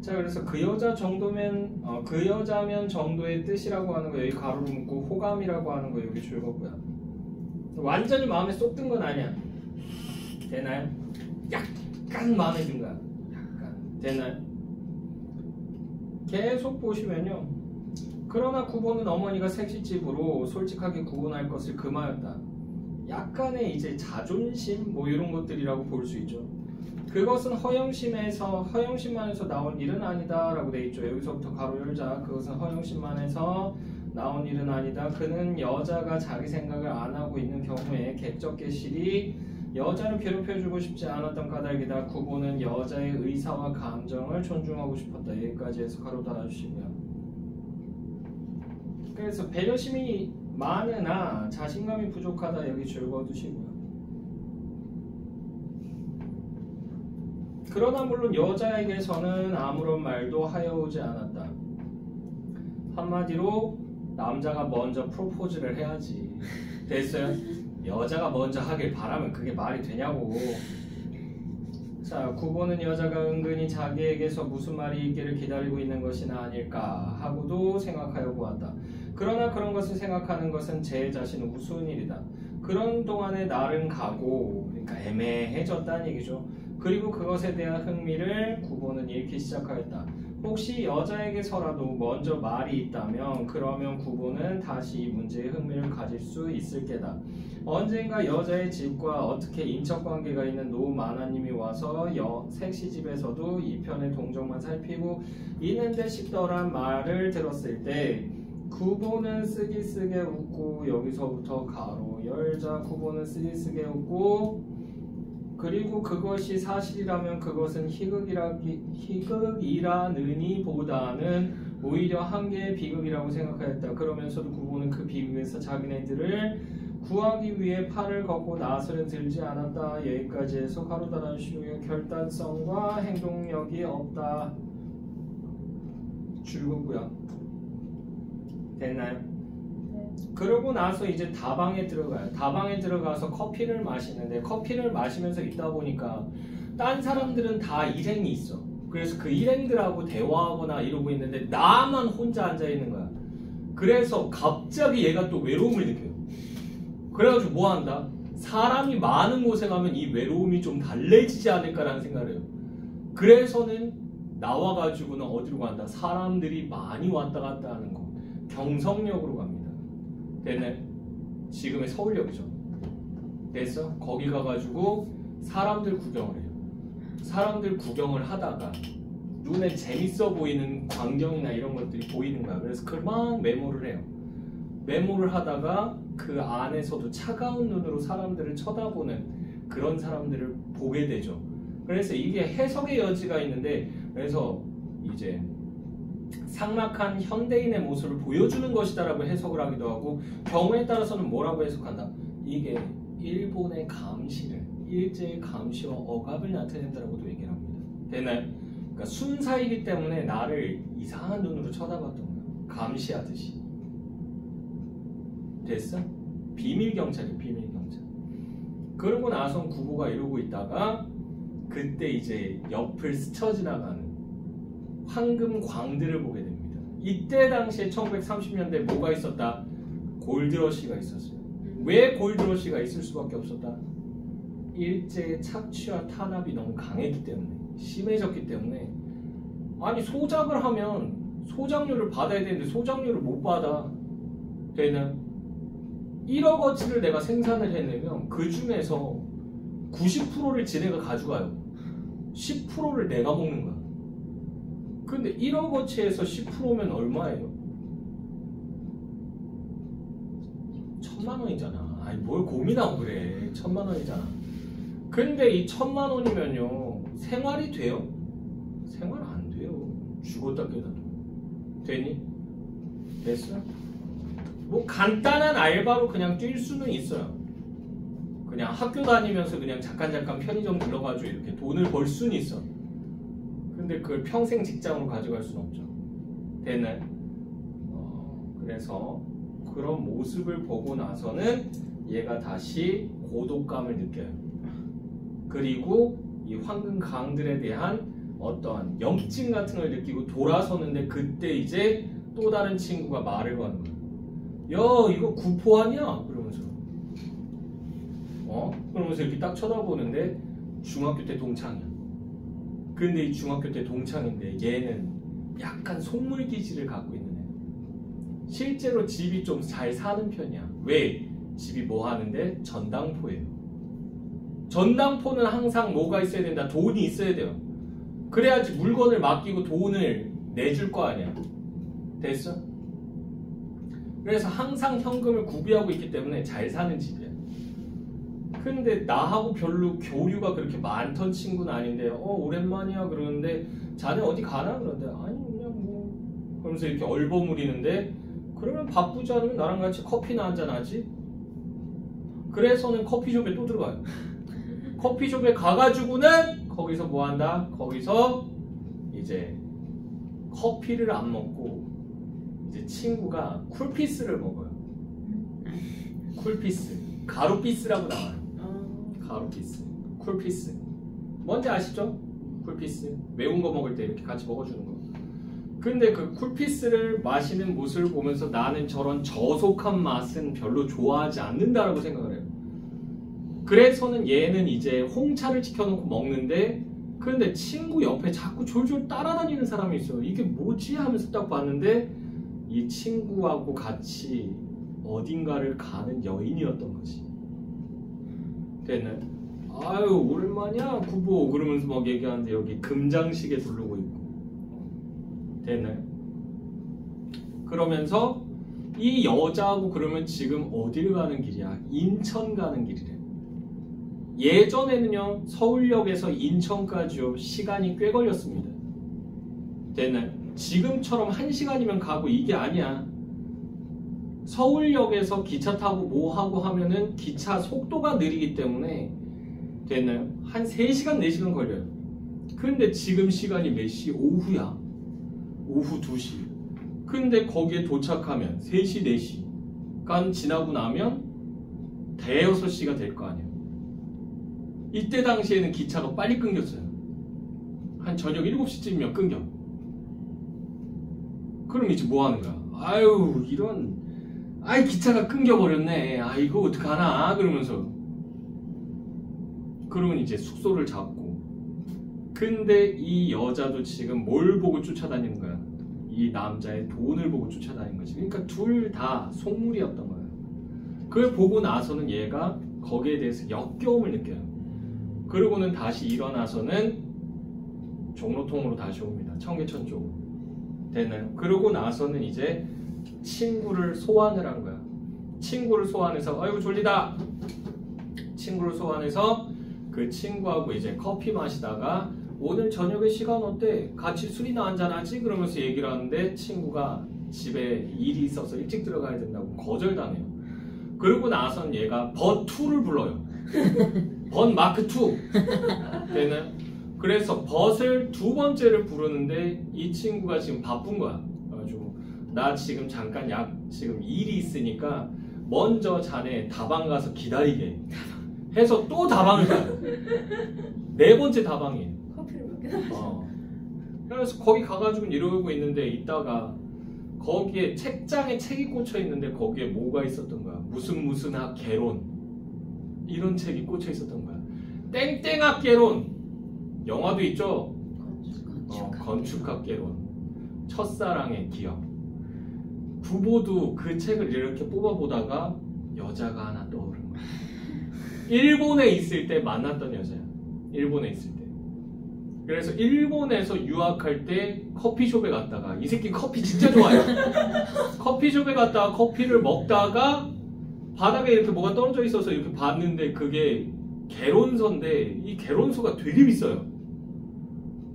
자, 그래서 그 여자 정도면 그 여자면 정도의 뜻이라고 하는 거 여기 가로로 묶고 호감이라고 하는 거 여기 줄거고요. 완전히 마음에 쏙 든 건 아니야. 되나요? 약간 마음에 든 거야. 약간 되나요? 계속 보시면요. 그러나 구보는 어머니가 색시집으로 솔직하게 구분할 것을 금하였다. 약간의 이제 자존심 뭐 이런 것들이라고 볼 수 있죠. 그것은 허영심만에서 나온 일은 아니다 라고 돼 있죠. 여기서부터 가로 열자. 그것은 허영심만에서 나온 일은 아니다. 그는 여자가 자기 생각을 안 하고 있는 경우에 객적개실이 여자를 괴롭혀주고 싶지 않았던 까닭이다. 구보는 여자의 의사와 감정을 존중하고 싶었다. 여기까지 해서 가로 달아주시고요. 그래서 배려심이 많으나 자신감이 부족하다. 여기 줄거두시고요. 그러나 물론 여자에게서는 아무런 말도 하여오지 않았다. 한마디로 남자가 먼저 프로포즈를 해야지. 됐어요? 여자가 먼저 하길 바라면 그게 말이 되냐고. 자, 구보는 여자가 은근히 자기에게서 무슨 말이 있기를 기다리고 있는 것이나 아닐까 하고도 생각하여 보았다. 그러나 그런 것을 생각하는 것은 제 자신은 우스운 일이다. 그런 동안에 날은 가고, 그러니까 애매해졌다는 얘기죠. 그리고 그것에 대한 흥미를 구보는 잃기 시작하였다. 혹시 여자에게서라도 먼저 말이 있다면 그러면 구보는 다시 이 문제에 흥미를 가질 수 있을 게다. 언젠가 여자의 집과 어떻게 인척관계가 있는 노 마나님이 와서 색시집에서도 이 편의 동정만 살피고 있는데 싶더란 말을 들었을 때 구보는 쓰기쓰게 웃고 여기서부터 가로 열자. 구보는 쓰기쓰게 웃고 그리고 그것이 사실이라면 그것은 희극이라느니 보다는 오히려 한 개의 비극이라고 생각하였다. 그러면서도 구보는 그 비극에서 자기네들을 구하기 위해 팔을 걷고 나서는 들지 않았다. 여기까지 해서 가로 달아주시고요. 결단성과 행동력이 없다. 줄거고요. 됐나요? 그러고 나서 이제 다방에 들어가요. 다방에 들어가서 커피를 마시는데 커피를 마시면서 있다 보니까 딴 사람들은 다 일행이 있어. 그래서 그 일행들하고 대화하거나 이러고 있는데 나만 혼자 앉아 있는 거야. 그래서 갑자기 얘가 또 외로움을 느껴요. 그래가지고 뭐 한다? 사람이 많은 곳에 가면 이 외로움이 좀 달래지지 않을까라는 생각을 해요. 그래서는 나와가지고는 어디로 간다? 사람들이 많이 왔다 갔다 하는 곳, 경성역으로 갑니다. 됐네? 지금의 서울역이죠. 됐어? 거기 가가지고 사람들 구경을 해요. 사람들 구경을 하다가 눈에 재밌어 보이는 광경이나 이런 것들이 보이는 거야. 그래서 그만 메모를 해요. 메모를 하다가 그 안에서도 차가운 눈으로 사람들을 쳐다보는 그런 사람들을 보게 되죠. 그래서 이게 해석의 여지가 있는데, 그래서 이제 삭막한 현대인의 모습을 보여주는 것이다라고 해석을 하기도 하고, 경우에 따라서는 뭐라고 해석한다? 이게 일본의 감시를, 일제의 감시와 억압을 나타낸다라고도 얘기를 합니다. 되나요? 그러니까 순사이기 때문에 나를 이상한 눈으로 쳐다봤던 거야. 감시하듯이. 됐어? 비밀경찰이야, 비밀경찰. 그러고 나선 구보가 이러고 있다가 그때 이제 옆을 스쳐 지나가는 황금광들을 보게 됩니다. 이때 당시에 1930년대 뭐가 있었다? 골드러시가 있었어요. 왜 골드러시가 있을 수밖에 없었다? 일제의 착취와 탄압이 너무 강했기 때문에, 심해졌기 때문에. 아니 소작을 하면 소작료를 받아야 되는데 소작료를 못 받아. 되는 1억어치를 내가 생산을 해내면 그 중에서 90%를 지네가 가져가요. 10%를 내가 먹는 거야. 근데 1억어치에서 10%면 얼마예요? 1000만 원이잖아. 아니 뭘 고민하고 그래. 1000만 원이잖아. 근데 이 1000만 원이면요 생활이 돼요? 생활 안 돼요. 죽었다 깨닫도. 되니? 됐어? 뭐 간단한 알바로 그냥 뛸 수는 있어요. 그냥 학교 다니면서 그냥 잠깐 편의점 들러가지고 이렇게 돈을 벌 수는 있어. 근데 그걸 평생 직장으로 가져갈 수는 없죠. 되나요? 그래서 그런 모습을 보고 나서는 얘가 다시 고독감을 느껴요. 그리고 이 황금강들에 대한 어떠한 염증 같은 걸 느끼고 돌아서는데, 그때 이제 또 다른 친구가 말을 거는 거야. 야 이거 구포 아니야? 그러면서 그러면서 이렇게 딱 쳐다보는데 중학교 때 동창이야. 근데 이 중학교 때 동창인데 얘는 약간 속물 기질을 갖고 있는 애. 실제로 집이 좀 잘 사는 편이야. 왜? 집이 뭐 하는데? 전당포예요. 전당포는 항상 뭐가 있어야 된다? 돈이 있어야 돼요. 그래야지 물건을 맡기고 돈을 내줄 거 아니야. 됐어? 그래서 항상 현금을 구비하고 있기 때문에 잘 사는 집이야. 근데 나하고 별로 교류가 그렇게 많던 친구는 아닌데 오랜만이야 그러는데 자네 어디 가나? 그런데 아니 그냥 뭐 그러면서 이렇게 얼버무리는데, 그러면 바쁘지 않으면 나랑 같이 커피나 한잔 하지? 그래서는 커피숍에 또 들어가요. 커피숍에 가가지고는 거기서 뭐 한다? 거기서 이제 커피를 안 먹고 이제 친구가 쿨피스를 먹어요. 쿨피스, 가루피스라고 나와요. 가루피스, 쿨피스. 뭔지 아시죠? 쿨피스. 매운 거 먹을 때 이렇게 같이 먹어주는 거. 근데 그 쿨피스를 마시는 모습을 보면서 나는 저런 저속한 맛은 별로 좋아하지 않는다라고 생각을 해요. 그래서는 얘는 이제 홍차를 시켜놓고 먹는데, 근데 친구 옆에 자꾸 졸졸 따라다니는 사람이 있어요. 이게 뭐지? 하면서 딱 봤는데 이 친구하고 같이 어딘가를 가는 여인이었던 거지. 됐나요? 아유 오랜만이야 구보 그러면서 막 얘기하는데 여기 금장시계 두르고 있고. 됐나요? 그러면서 이 여자하고 그러면 지금 어딜 가는 길이야? 인천 가는 길이래. 예전에는요 서울역에서 인천까지요 시간이 꽤 걸렸습니다. 됐나요? 지금처럼 1시간이면 가고 이게 아니야. 서울역에서 기차 타고 뭐 하고 하면은 기차 속도가 느리기 때문에 됐나요? 한 3시간 4시간 걸려요. 근데 지금 시간이 몇 시? 오후야. 오후 2시. 근데 거기에 도착하면 3시 4시간 지나고 나면 대여섯 시가 될 거 아니에요. 이때 당시에는 기차가 빨리 끊겼어요. 한 저녁 7시쯤이면 끊겨. 그럼 이제 뭐 하는 거야? 아유 이런 아이 기차가 끊겨버렸네. 아 이거 어떡하나 그러면서 그러면 이제 숙소를 잡고 근데 이 여자도 지금 뭘 보고 쫓아다니는 거야? 이 남자의 돈을 보고 쫓아다니는 거지. 그러니까 둘 다 속물이었던 거예요. 그걸 보고 나서는 얘가 거기에 대해서 역겨움을 느껴요. 그러고는 다시 일어나서는 종로통으로 다시 옵니다. 청계천 쪽으로. 됐나요? 그러고 나서는 이제 친구를 소환을 한 거야. 친구를 소환해서 아이고 졸리다. 친구를 소환해서 그 친구하고 이제 커피 마시다가 오늘 저녁에 시간 어때? 같이 술이나 한잔하지? 그러면서 얘기를 하는데 친구가 집에 일이 있어서 일찍 들어가야 된다고 거절당해요. 그러고 나선 얘가 벗2를 불러요. 벗 마크2 되나요? 그래서 벗을 두 번째를 부르는데 이 친구가 지금 바쁜 거야. 그래가지고 나 지금 잠깐 지금 일이 있으니까 먼저 자네 다방 가서 기다리게 해서 또 다방을 가요. 네 번째 다방이에요. 커피를 몇 개나 마셔. 그래서 거기 가가지고 이러고 있는데 있다가 거기에 책장에 책이 꽂혀 있는데 거기에 뭐가 있었던 거야? 무슨 학 개론 이런 책이 꽂혀 있었던 거야. 땡땡학 개론 영화도 있죠. 건축학 개론 첫사랑의 기억. 부모도 그 책을 이렇게 뽑아보다가 여자가 하나 떠오른 거야. 일본에 있을 때 만났던 여자야. 일본에 있을 때. 그래서 일본에서 유학할 때 커피숍에 갔다가 이 새끼 커피 진짜 좋아해요. 커피숍에 갔다가 커피를 먹다가 바닥에 이렇게 뭐가 떨어져 있어서 이렇게 봤는데 그게 개론서인데 이 개론서가 되게 비싸요.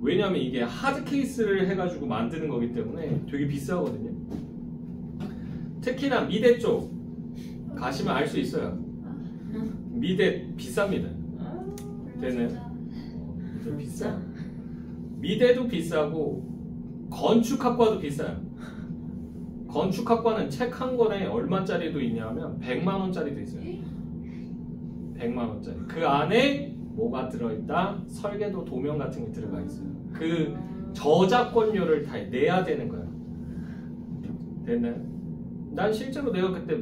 왜냐하면 이게 하드 케이스를 해가지고 만드는 거기 때문에 되게 비싸거든요. 특히나 미대 쪽 가시면 알 수 있어요. 미대 비쌉니다. 되네. 미대 비싸. 미대도 비싸고 건축학과도 비싸요. 건축학과는 책 한 권에 얼마짜리도 있냐면 100만원짜리도 있어요. 100만원짜리. 그 안에 뭐가 들어있다? 설계도 도면 같은 게 들어가 있어요. 그 저작권료를 다 내야 되는 거예요. 됐나요? 난 실제로 내가 그때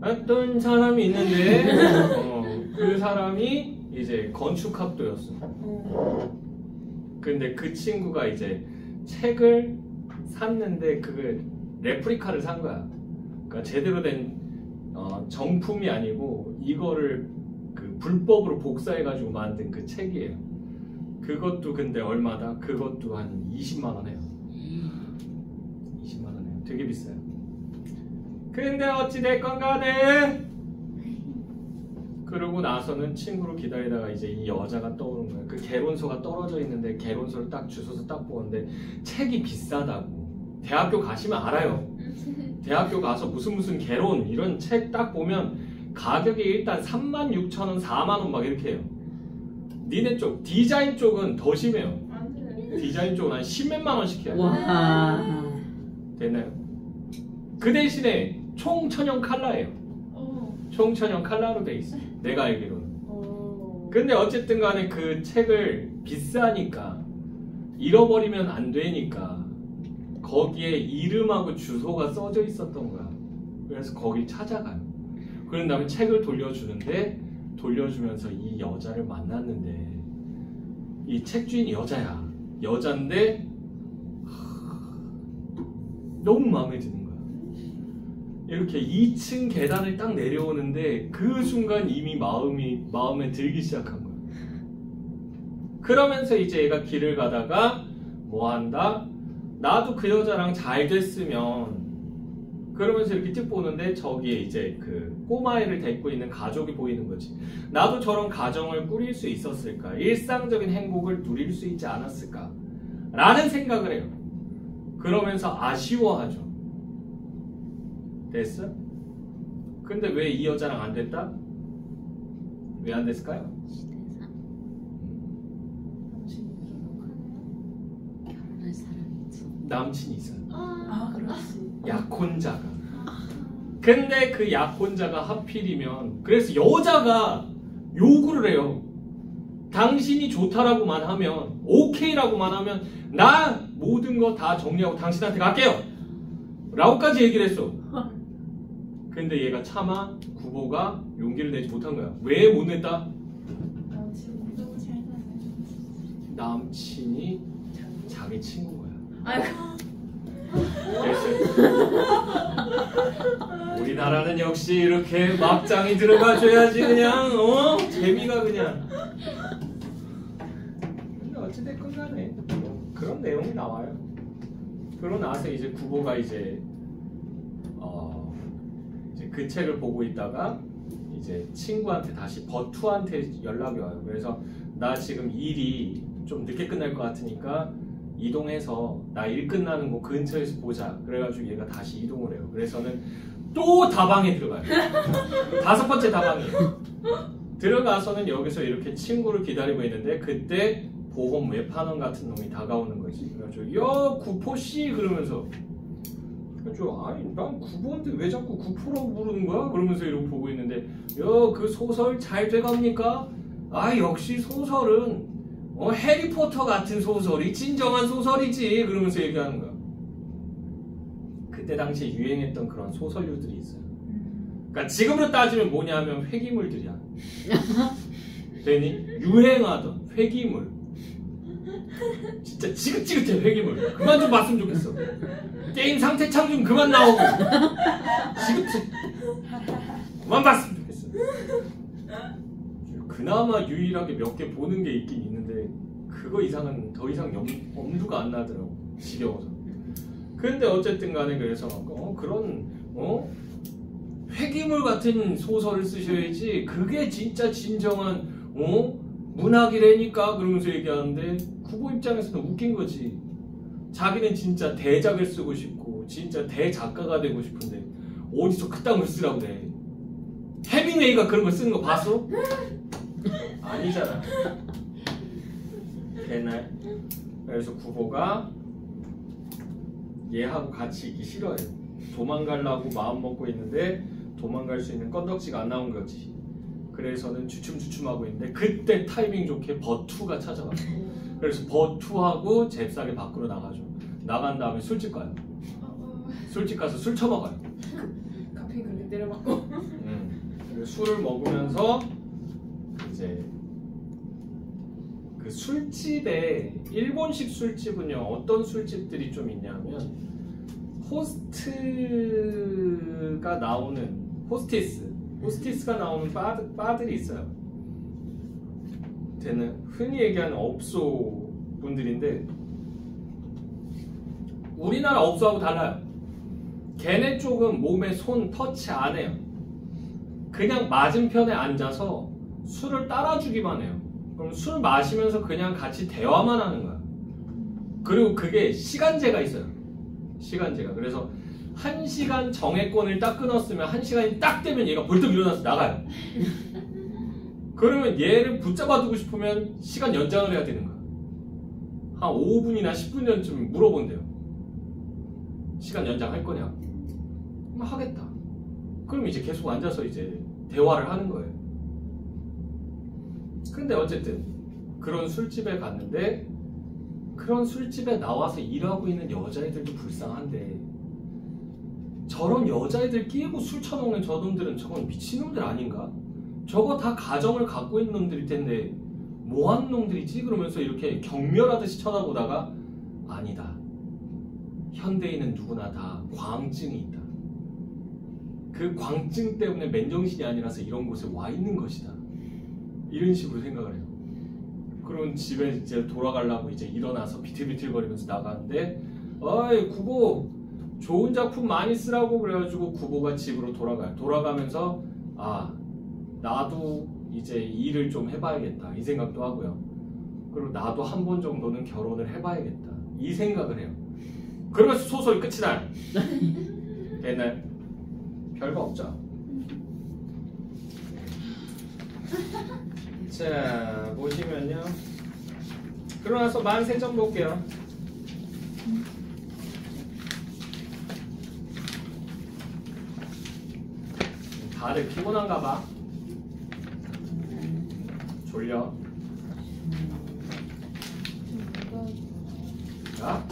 어떤 사람이 있는데 그 사람이 이제 건축학도였어. 근데 그 친구가 이제 책을 샀는데 그걸 레플리카를 산 거야. 그러니까 제대로 된 정품이 아니고 이거를 그 불법으로 복사해가지고 만든 그 책이에요. 그것도 근데 얼마다? 그것도 한 20만 원 해요. 20만 원 해요. 되게 비싸요. 근데 어찌됐건 간에 그러고 나서는 친구를 기다리다가 이제 이 여자가 떠오른 거예요. 그 개론서가 떨어져 있는데 개론서를 딱 주워서 딱 보는데 책이 비싸다고. 대학교 가시면 알아요. 대학교 가서 무슨 개론 이런 책 딱 보면 가격이 일단 36,000원, 4만원 막 이렇게 해요. 니네 쪽, 디자인 쪽은 더 심해요. 디자인 쪽은 한 10몇만 원씩 해요. 와. 됐나요? 그 대신에 총천연 칼라예요. 총천연 칼라로 돼 있어요. 내가 알기로는. 근데 어쨌든 간에 그 책을 비싸니까 잃어버리면 안 되니까 거기에 이름하고 주소가 써져 있었던 거야. 그래서 거길 찾아가요. 그런 다음에 책을 돌려주는데 돌려주면서 이 여자를 만났는데 이 책 주인이 여자야. 여잔데 너무 마음에 드는 거야. 이렇게 2층 계단을 딱 내려오는데 그 순간 이미 마음에 들기 시작한 거야. 그러면서 이제 얘가 길을 가다가 뭐 한다? 나도 그 여자랑 잘 됐으면 그러면서 이렇게 쭉 보는데 저기에 이제 그 꼬마애를 데리고 있는 가족이 보이는 거지. 나도 저런 가정을 꾸릴 수 있었을까? 일상적인 행복을 누릴 수 있지 않았을까? 라는 생각을 해요. 그러면서 아쉬워하죠. 됐어? 근데 왜 이 여자랑 안 됐다? 왜 안 됐을까요? 결혼할 사람이 있어. 남친이 있어요. 그렇지. 약혼자가. 근데 그 약혼자가 하필이면 그래서 여자가 요구를 해요. 당신이 좋다라고만 하면 오케이라고만 하면 나 모든 거 다 정리하고 당신한테 갈게요. 라고까지 얘기를 했어. 근데 얘가 차마 구보가 용기를 내지 못한 거야. 왜 못 냈다? 남친이 자기 친구인 거야. 아이고. 우리나라는 역시 이렇게 막장이 들어가줘야지 그냥 재미가 그냥. 근데 어찌됐건 간에 그런 내용이 나와요. 그러고 나서 이제 구보가 이제 그 책을 보고 있다가 이제 친구한테 다시 버투한테 연락이 와요. 그래서 나 지금 일이 좀 늦게 끝날 것 같으니까 이동해서 나 일 끝나는 곳 근처에서 보자. 그래가지고 얘가 다시 이동을 해요. 그래서는 또 다방에 들어가요. 5번째 다방이에요. 들어가서는 여기서 이렇게 친구를 기다리고 있는데 그때 보험 외판원 같은 놈이 다가오는 거지. 그래가지고 야 구포씨 그러면서 그래가지고 아니 난 구보인데 왜 자꾸 구포라고 부르는 거야? 그러면서 이러고 보고 있는데 야 그 소설 잘 돼갑니까? 아 역시 소설은 해리포터 같은 소설이 진정한 소설이지 그러면서 얘기하는 거야. 그때 당시에 유행했던 그런 소설류들이 있어요. 그러니까 지금으로 따지면 뭐냐면 회기물들이야. 되니? 유행하던 회기물. 진짜 지긋지긋해 회기물. 그만 좀 봤으면 좋겠어. 게임 상태창 좀 그만 나오고 지긋해. 그만 봤으면 좋겠어. 그나마 유일하게 몇 개 보는 게 있긴 있는데 그거 이상은 더 이상 엄두가 안 나더라고. 지겨워서. 근데 어쨌든 간에 그래서 그런 회기물 같은 소설을 쓰셔야지 그게 진짜 진정한 문학이라니까 그러면서 얘기하는데 구보 입장에서는 웃긴 거지. 자기는 진짜 대작을 쓰고 싶고 진짜 대작가가 되고 싶은데 어디서 그딴 걸 쓰라고 그래. 해밍웨이가 그런 걸 쓰는 거 봤어? 아니잖아. 옛날 그래서 구보가 얘하고 같이 있기 싫어요. 도망가려고 마음 먹고 있는데 도망갈 수 있는 건덕지가 안 나온 거지. 그래서는 주춤주춤하고 있는데 그때 타이밍 좋게 버투가 찾아와. 그래서 버투하고 잽싸게 밖으로 나가죠. 나간 다음에 술집 가요. 술집 가서 술 처먹어요. 카페인 그렇게 때려맞고. 술을 먹으면서 이제 그 술집에 일본식 술집은요 어떤 술집들이 좀 있냐면 호스트가 나오는 호스티스가 나오는 바들이 있어요. 걔는 흔히 얘기하는 업소 분들인데 우리나라 업소하고 달라요. 걔네 쪽은 몸에 손 터치 안 해요. 그냥 맞은편에 앉아서 술을 따라주기만 해요. 그럼 술 마시면서 그냥 같이 대화만 하는 거야. 그리고 그게 시간제가 있어요. 시간제가. 그래서 1시간 정액권을 딱 끊었으면 1시간이 딱 되면 얘가 벌떡 일어나서 나가요. 그러면 얘를 붙잡아 두고 싶으면 시간 연장을 해야 되는 거야. 한 5분이나 10분 전쯤 물어본대요. 시간 연장할 거냐고. 그럼 하겠다. 그럼 이제 계속 앉아서 이제 대화를 하는 거예요. 근데 어쨌든 그런 술집에 갔는데 그런 술집에 나와서 일하고 있는 여자애들도 불쌍한데 저런 여자애들 끼고 술 처먹는 저놈들은 저건 미친놈들 아닌가? 저거 다 가정을 갖고 있는 놈들일 텐데 뭐하는 놈들이지? 그러면서 이렇게 경멸하듯이 쳐다보다가 아니다. 현대인은 누구나 다 광증이 있다. 그 광증 때문에 맨정신이 아니라서 이런 곳에 와 있는 것이다. 이런 식으로 생각을 해요. 그럼 집에 이제 돌아가려고 이제 일어나서 비틀비틀거리면서 나가는데 어이 구보 좋은 작품 많이 쓰라고 그래가지고 구보가 집으로 돌아가요. 돌아가면서 아 나도 이제 일을 좀 해봐야겠다 이 생각도 하고요. 그리고 나도 한 번 정도는 결혼을 해봐야겠다 이 생각을 해요. 그러면서 소설이 끝이 나요. 옛날 별거 없죠. 자 보시면요. 그러고 나서 만세점 볼게요. 다들 피곤한가 봐. 졸려. 자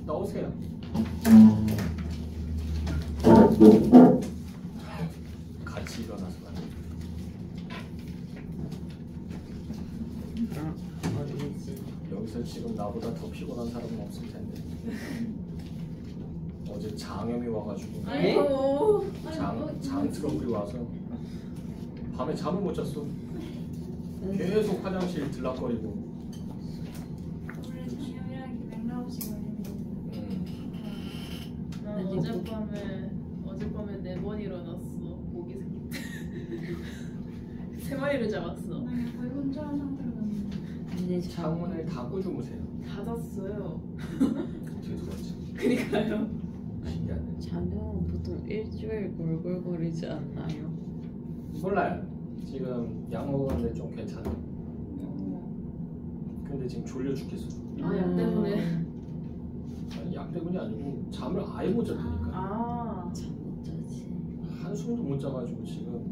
떠오세요. 같이 일어나서 말이야. 어디지? 여기서 지금 나보다 더 피곤한 사람은 없을 텐데. 어제 장염이 와가지고 아이고. 장 트러블이 와서 밤에 잠을 못 잤어. 계속 화장실 들락거리고. 원래 장염이랑 맥락 없이 걸리는 난 어젯밤에 4번 일어났어. 모기 새끼. 3마리를 잡았어. 나 거의 혼자한 상태로 갔는데 근데 창문을 닫고 주무세요. 닫았어요. 어떻게 들어왔지? 그니까요. 신기하네. 자면 보통 일주일 골골거리지 않나요? 몰라요. 지금 약 먹었는데 좀 괜찮아. 근데 지금 졸려 죽겠어. 아, 약 때문에. 아니, 약 때문이 아니고 잠을 아예 못 잤다니까. 아. 잠 못 자지. 한숨도 못 자가지고 지금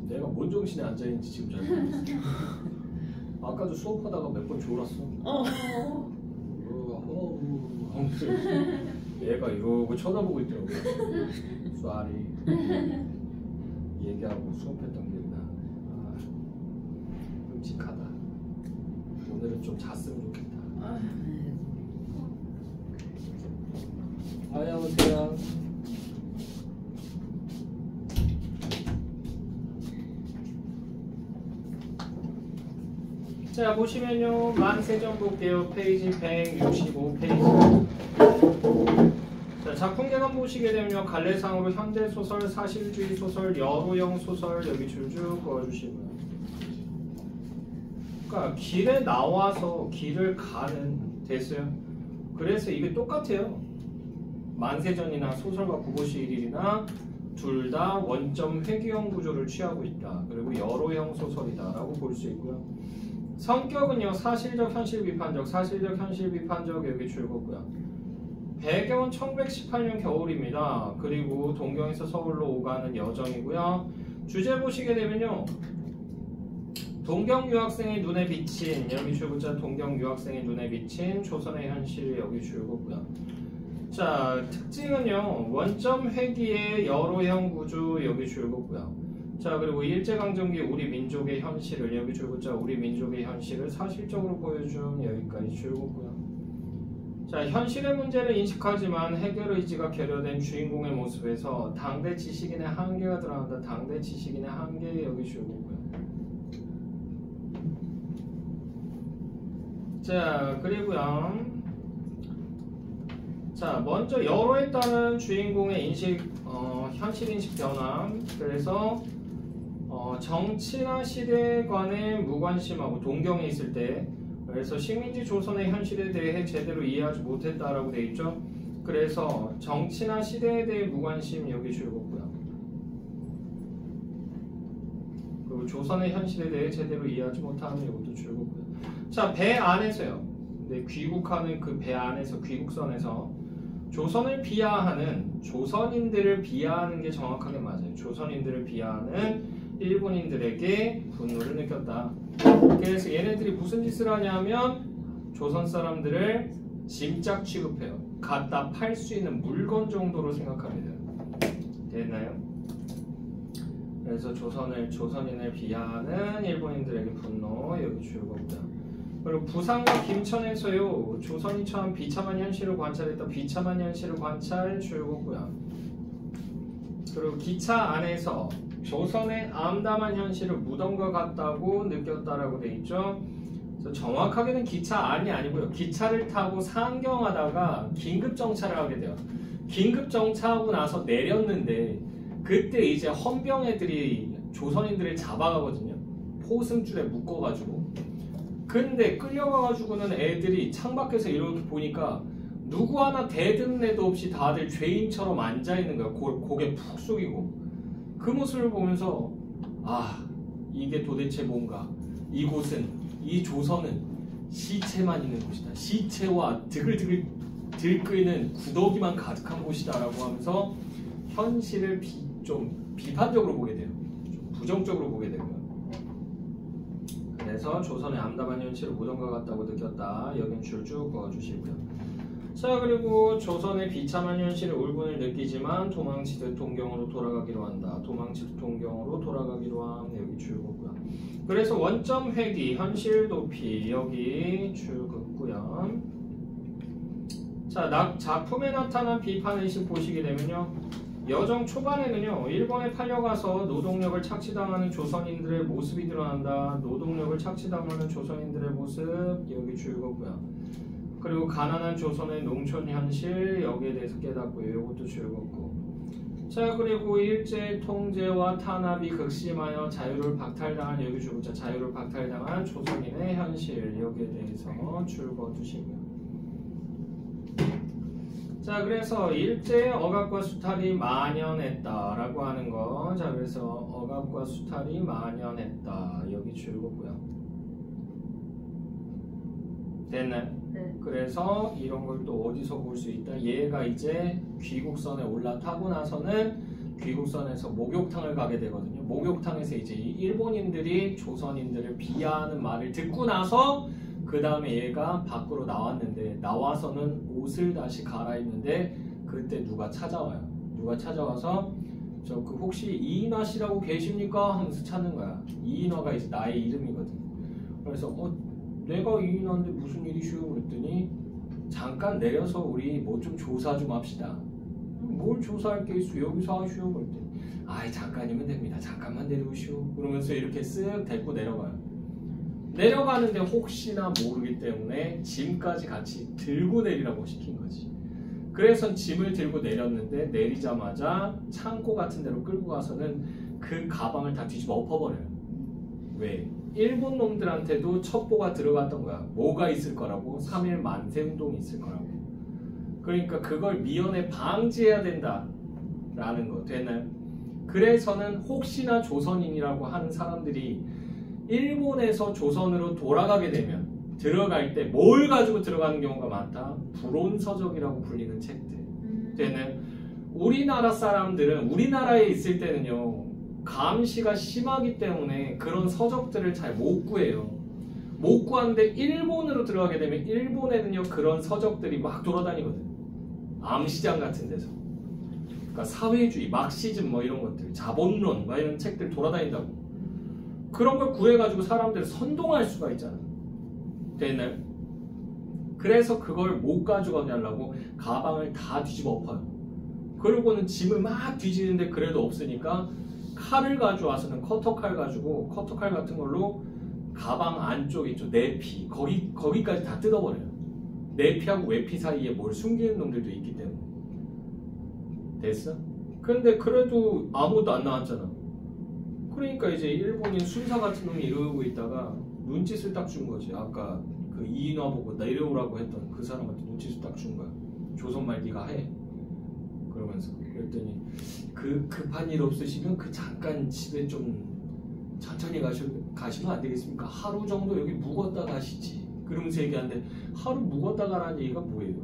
내가 뭔 정신에 앉아있는지 지금 잘 모르겠어. 아까도 수업하다가 몇 번 졸았어. 하면서 얘가 이러고 쳐다보고 있더라고. 쏘리. 얘기하고 수업했던 기억이 나. 아, 끔찍하다. 오늘은 좀 잤으면 좋겠다. 안녕하세요. 자, 보시면요. 만세전 볼게요. 페이지 165페이지. 자, 작품 개관 보시게 되면요. 갈래상으로 현대소설, 사실주의 소설, 여로형 소설 여기 줄줄 그어주시고요. 그러니까 길에 나와서 길을 가는 됐어요. 그래서 이게 똑같아요. 만세전이나 소설가 구보시 1일이나 둘 다 원점 회귀형 구조를 취하고 있다. 그리고 여로형 소설이다라고 볼 수 있고요. 성격은요. 사실적, 현실 비판적, 사실적, 현실 비판적 여기 줄거고요. 배경은 1918년 겨울입니다. 그리고 동경에서 서울로 오가는 여정이고요. 주제 보시게 되면요. 동경 유학생의 눈에 비친 여기 줄거자 동경 유학생의 눈에 비친 조선의 현실 여기 줄거고요. 자, 특징은요. 원점 회귀의 여로형 구조 여기 줄거고요. 자, 그리고 일제강점기 우리 민족의 현실을 여기 줄거자 우리 민족의 현실을 사실적으로 보여준 여기까지 줄거고요. 자, 현실의 문제를 인식하지만 해결 의지가 결여된 주인공의 모습에서 당대 지식인의 한계가 드러난다. 당대 지식인의 한계 여기 줄거고요. 자, 그리고요. 자, 먼저 여로에 따른 주인공의 인식, 현실인식 변화. 그래서 정치나 시대에 관해 무관심하고 동경에 있을 때, 그래서 식민지 조선의 현실에 대해 제대로 이해하지 못했다라고 돼 있죠. 그래서 정치나 시대에 대해 무관심 여기 줄거고요. 그리고 조선의 현실에 대해 제대로 이해하지 못하는 이것도 줄거고요. 자, 배 안에서요. 네, 귀국하는 그 배 안에서 귀국선에서 조선을 비하하는 조선인들을 비하하는 게 정확하게 맞아요. 조선인들을 비하하는 일본인들에게 분노를 느꼈다. 그래서 얘네들이 무슨 짓을 하냐면 조선 사람들을 짐짝 취급해요. 갖다 팔 수 있는 물건 정도로 생각하게 돼요. 됐나요? 그래서 조선인을 비하하는 일본인들에게 분노 여기 줄거고요. 그리고 부산과 김천에서요. 조선이 처한 비참한 현실을 관찰했다. 비참한 현실을 관찰 줄거고요. 그리고 기차 안에서 조선의 암담한 현실을 무덤과 같다고 느꼈다라고 돼 있죠. 그래서 정확하게는 기차 안이 아니고요. 기차를 타고 상경하다가 긴급 정차를 하게 돼요. 긴급 정차하고 나서 내렸는데 그때 이제 헌병애들이 조선인들을 잡아가거든요. 포승줄에 묶어가지고. 근데 끌려가가지고는 애들이 창밖에서 이렇게 보니까 누구 하나 대듭례도 없이 다들 죄인처럼 앉아있는 거야. 고개 푹 숙이고. 그 모습을 보면서 아, 이게 도대체 뭔가, 이곳은, 이 조선은 시체만 있는 곳이다. 시체와 드글드글 들끓는 구더기만 가득한 곳이다 라고 하면서 현실을 좀 비판적으로 보게 돼요. 좀 부정적으로 보게 되고요. 그래서 조선의 암담한 현실을 무덤과 같다고 느꼈다. 여긴 줄쭉 그어주시고요. 자, 그리고 조선의 비참한 현실에 울분을 느끼지만 도망치듯 동경으로 돌아가기로 한다. 도망치듯 동경으로 돌아가기로 함. 여기 줄긋고요. 그래서 원점 회귀, 현실 도피 여기 줄긋고요. 자, 작품에 나타난 비판의식 보시게 되면요. 여정 초반에는요. 일본에 팔려가서 노동력을 착취당하는 조선인들의 모습이 드러난다. 노동력을 착취당하는 조선인들의 모습 여기 줄긋고요. 그리고 가난한 조선의 농촌 현실 여기에 대해서 깨닫고요. 이것도 줄긋고. 자, 그리고 일제 통제와 탄압이 극심하여 자유를 박탈당한 여기 줄긋자 자유를 박탈당한 조선인의 현실 여기에 대해서 줄긋으시고요. 자, 그래서 일제의 억압과 수탈이 만연했다라고 하는 거. 자, 그래서 억압과 수탈이 만연했다 여기 줄긋고요. 됐나요? 네. 그래서 이런 걸 또 어디서 볼 수 있다? 얘가 이제 귀국선에 올라타고 나서는 귀국선에서 목욕탕을 가게 되거든요. 목욕탕에서 이제 이 일본인들이 조선인들을 비하하는 말을 듣고 나서 그 다음에 얘가 밖으로 나왔는데 나와서는 옷을 다시 갈아입는데 그때 누가 찾아와요. 누가 찾아와서 저 그 혹시 이인화 씨라고 계십니까? 하면서 찾는 거야. 이인화가 이제 나의 이름이거든. 그래서 내가 이인화인데 무슨 일이시오? 그랬더니 잠깐 내려서 우리 뭐 좀 조사 좀 합시다. 뭘 조사할 게 있어? 여기서 하시오? 그랬더니 아이 잠깐이면 됩니다. 잠깐만 내려오시오. 그러면서 이렇게 쓱 데리고 내려가요. 내려가는데 혹시나 모르기 때문에 짐까지 같이 들고 내리라고 시킨 거지. 그래서 짐을 들고 내렸는데 내리자마자 창고 같은 데로 끌고 가서는 그 가방을 다 뒤집어 엎어버려요. 왜? 일본 놈들한테도 첩보가 들어갔던 거야. 뭐가 있을 거라고? 3.1 만세운동이 있을 거라고. 그러니까 그걸 미연에 방지해야 된다라는 거. 됐나요? 그래서는 혹시나 조선인이라고 하는 사람들이 일본에서 조선으로 돌아가게 되면 들어갈 때 뭘 가지고 들어가는 경우가 많다? 불온서적이라고 불리는 책들. 됐나요? 우리나라 사람들은 우리나라에 있을 때는요. 감시가 심하기 때문에 그런 서적들을 잘 못 구해요. 못 구하는데 일본으로 들어가게 되면 일본에는요 그런 서적들이 막 돌아다니거든. 암시장 같은 데서. 그러니까 사회주의, 막시즘 뭐 이런 것들, 자본론 뭐 이런 책들 돌아다닌다고. 그런 걸 구해가지고 사람들을 선동할 수가 있잖아. 됐나요? 그래서 그걸 못 가져가냐고 가방을 다 뒤집어 엎어요. 그러고는 짐을 막 뒤지는데 그래도 없으니까 칼을 가져와서는 커터칼 가지고 커터칼 같은 걸로 가방 안쪽 있죠. 내피 거기까지 다 뜯어버려요. 내피하고 외피 사이에 뭘 숨기는 놈들도 있기 때문에. 됐어? 근데 그래도 아무것도 안 나왔잖아. 그러니까 이제 일본인 순사 같은 놈이 이러고 있다가 눈짓을 딱 준 거지. 아까 그 이인화 보고 내려오라고 했던 그 사람한테 눈짓을 딱 준 거야. 조선말 네가 해. 그러면서 그랬더니 그 급한 일 없으시면 그 잠깐 집에 좀 천천히 가시면 안 되겠습니까? 하루 정도 여기 묵었다 가시지. 그러면서 얘기하는데 하루 묵었다 가라는 얘기가 뭐예요?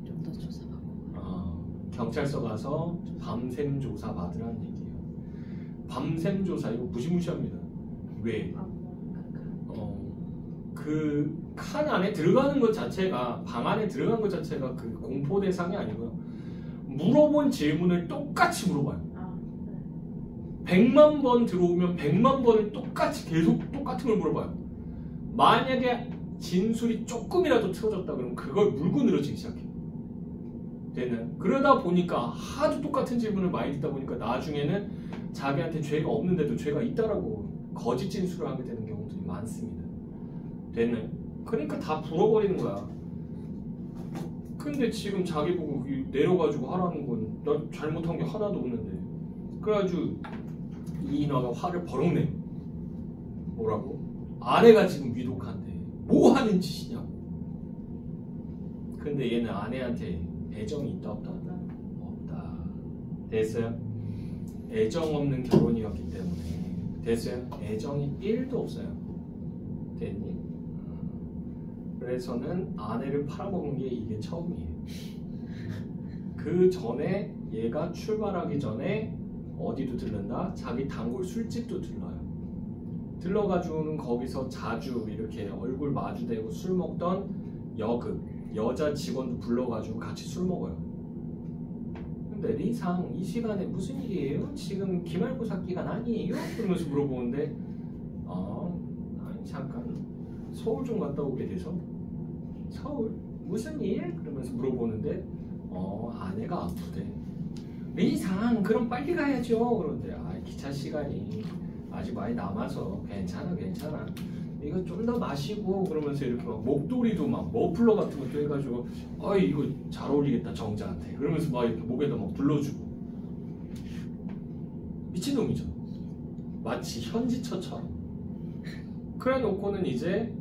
좀 더 조사받고. 경찰서 가서 밤샘 조사 받으라는 얘기예요. 밤샘 조사 이거 무시무시합니다. 왜? 그 칸 안에 들어가는 것 자체가 방 안에 들어간 것 자체가 그 공포 대상이 아니고요. 물어본 질문을 똑같이 물어봐요. 100만 번 들어오면 100만 번을 똑같이 계속 똑같은 걸 물어봐요. 만약에 진술이 조금이라도 틀어졌다 그러면 그걸 물고 늘어지기 시작해요. 되는. 그러다 보니까 하도 똑같은 질문을 많이 듣다 보니까 나중에는 자기한테 죄가 없는데도 죄가 있다라고 거짓 진술을 하게 되는 경우들이 많습니다. 되는. 그러니까 다 불어버리는 거야. 근데 지금 자기 보고 내려가지고 하라는 건 나 잘못한 게 하나도 없는데. 그래가지고 이인화가 화를 버럭 내. 뭐라고? 아내가 지금 위독한데 뭐 하는 짓이냐고. 근데 얘는 아내한테 애정이 있다 없다? 없다. 됐어요? 애정 없는 결혼이었기 때문에. 됐어요? 애정이 1도 없어요. 됐니? 그래서는 아내를 팔아먹은 게 이게 처음이에요. 그 전에 얘가 출발하기 전에 어디도 들른다? 자기 단골 술집도 들러요. 들러가지고는 거기서 자주 이렇게 얼굴 마주대고 술 먹던 여급, 여자 직원도 불러가지고 같이 술 먹어요. 근데 리상 이 시간에 무슨 일이에요? 지금 기말고사 기간 아니에요? 그러면서 물어보는데 아니 잠깐 서울 좀 갔다 오게 돼서 서울? 무슨 일? 그러면서 물어보는데 아내가 아프대. 리상 그럼 빨리 가야죠. 그런데 기차 시간이 아직 많이 남아서 괜찮아 이거 좀 더 마시고 그러면서 이렇게 막 목도리도 막 머플러 같은 것도 해가지고 이거 잘 어울리겠다 정자한테 그러면서 막 이렇게 목에다 막 둘러주고 미친놈이죠. 마치 현지처처럼. 그래 놓고는 이제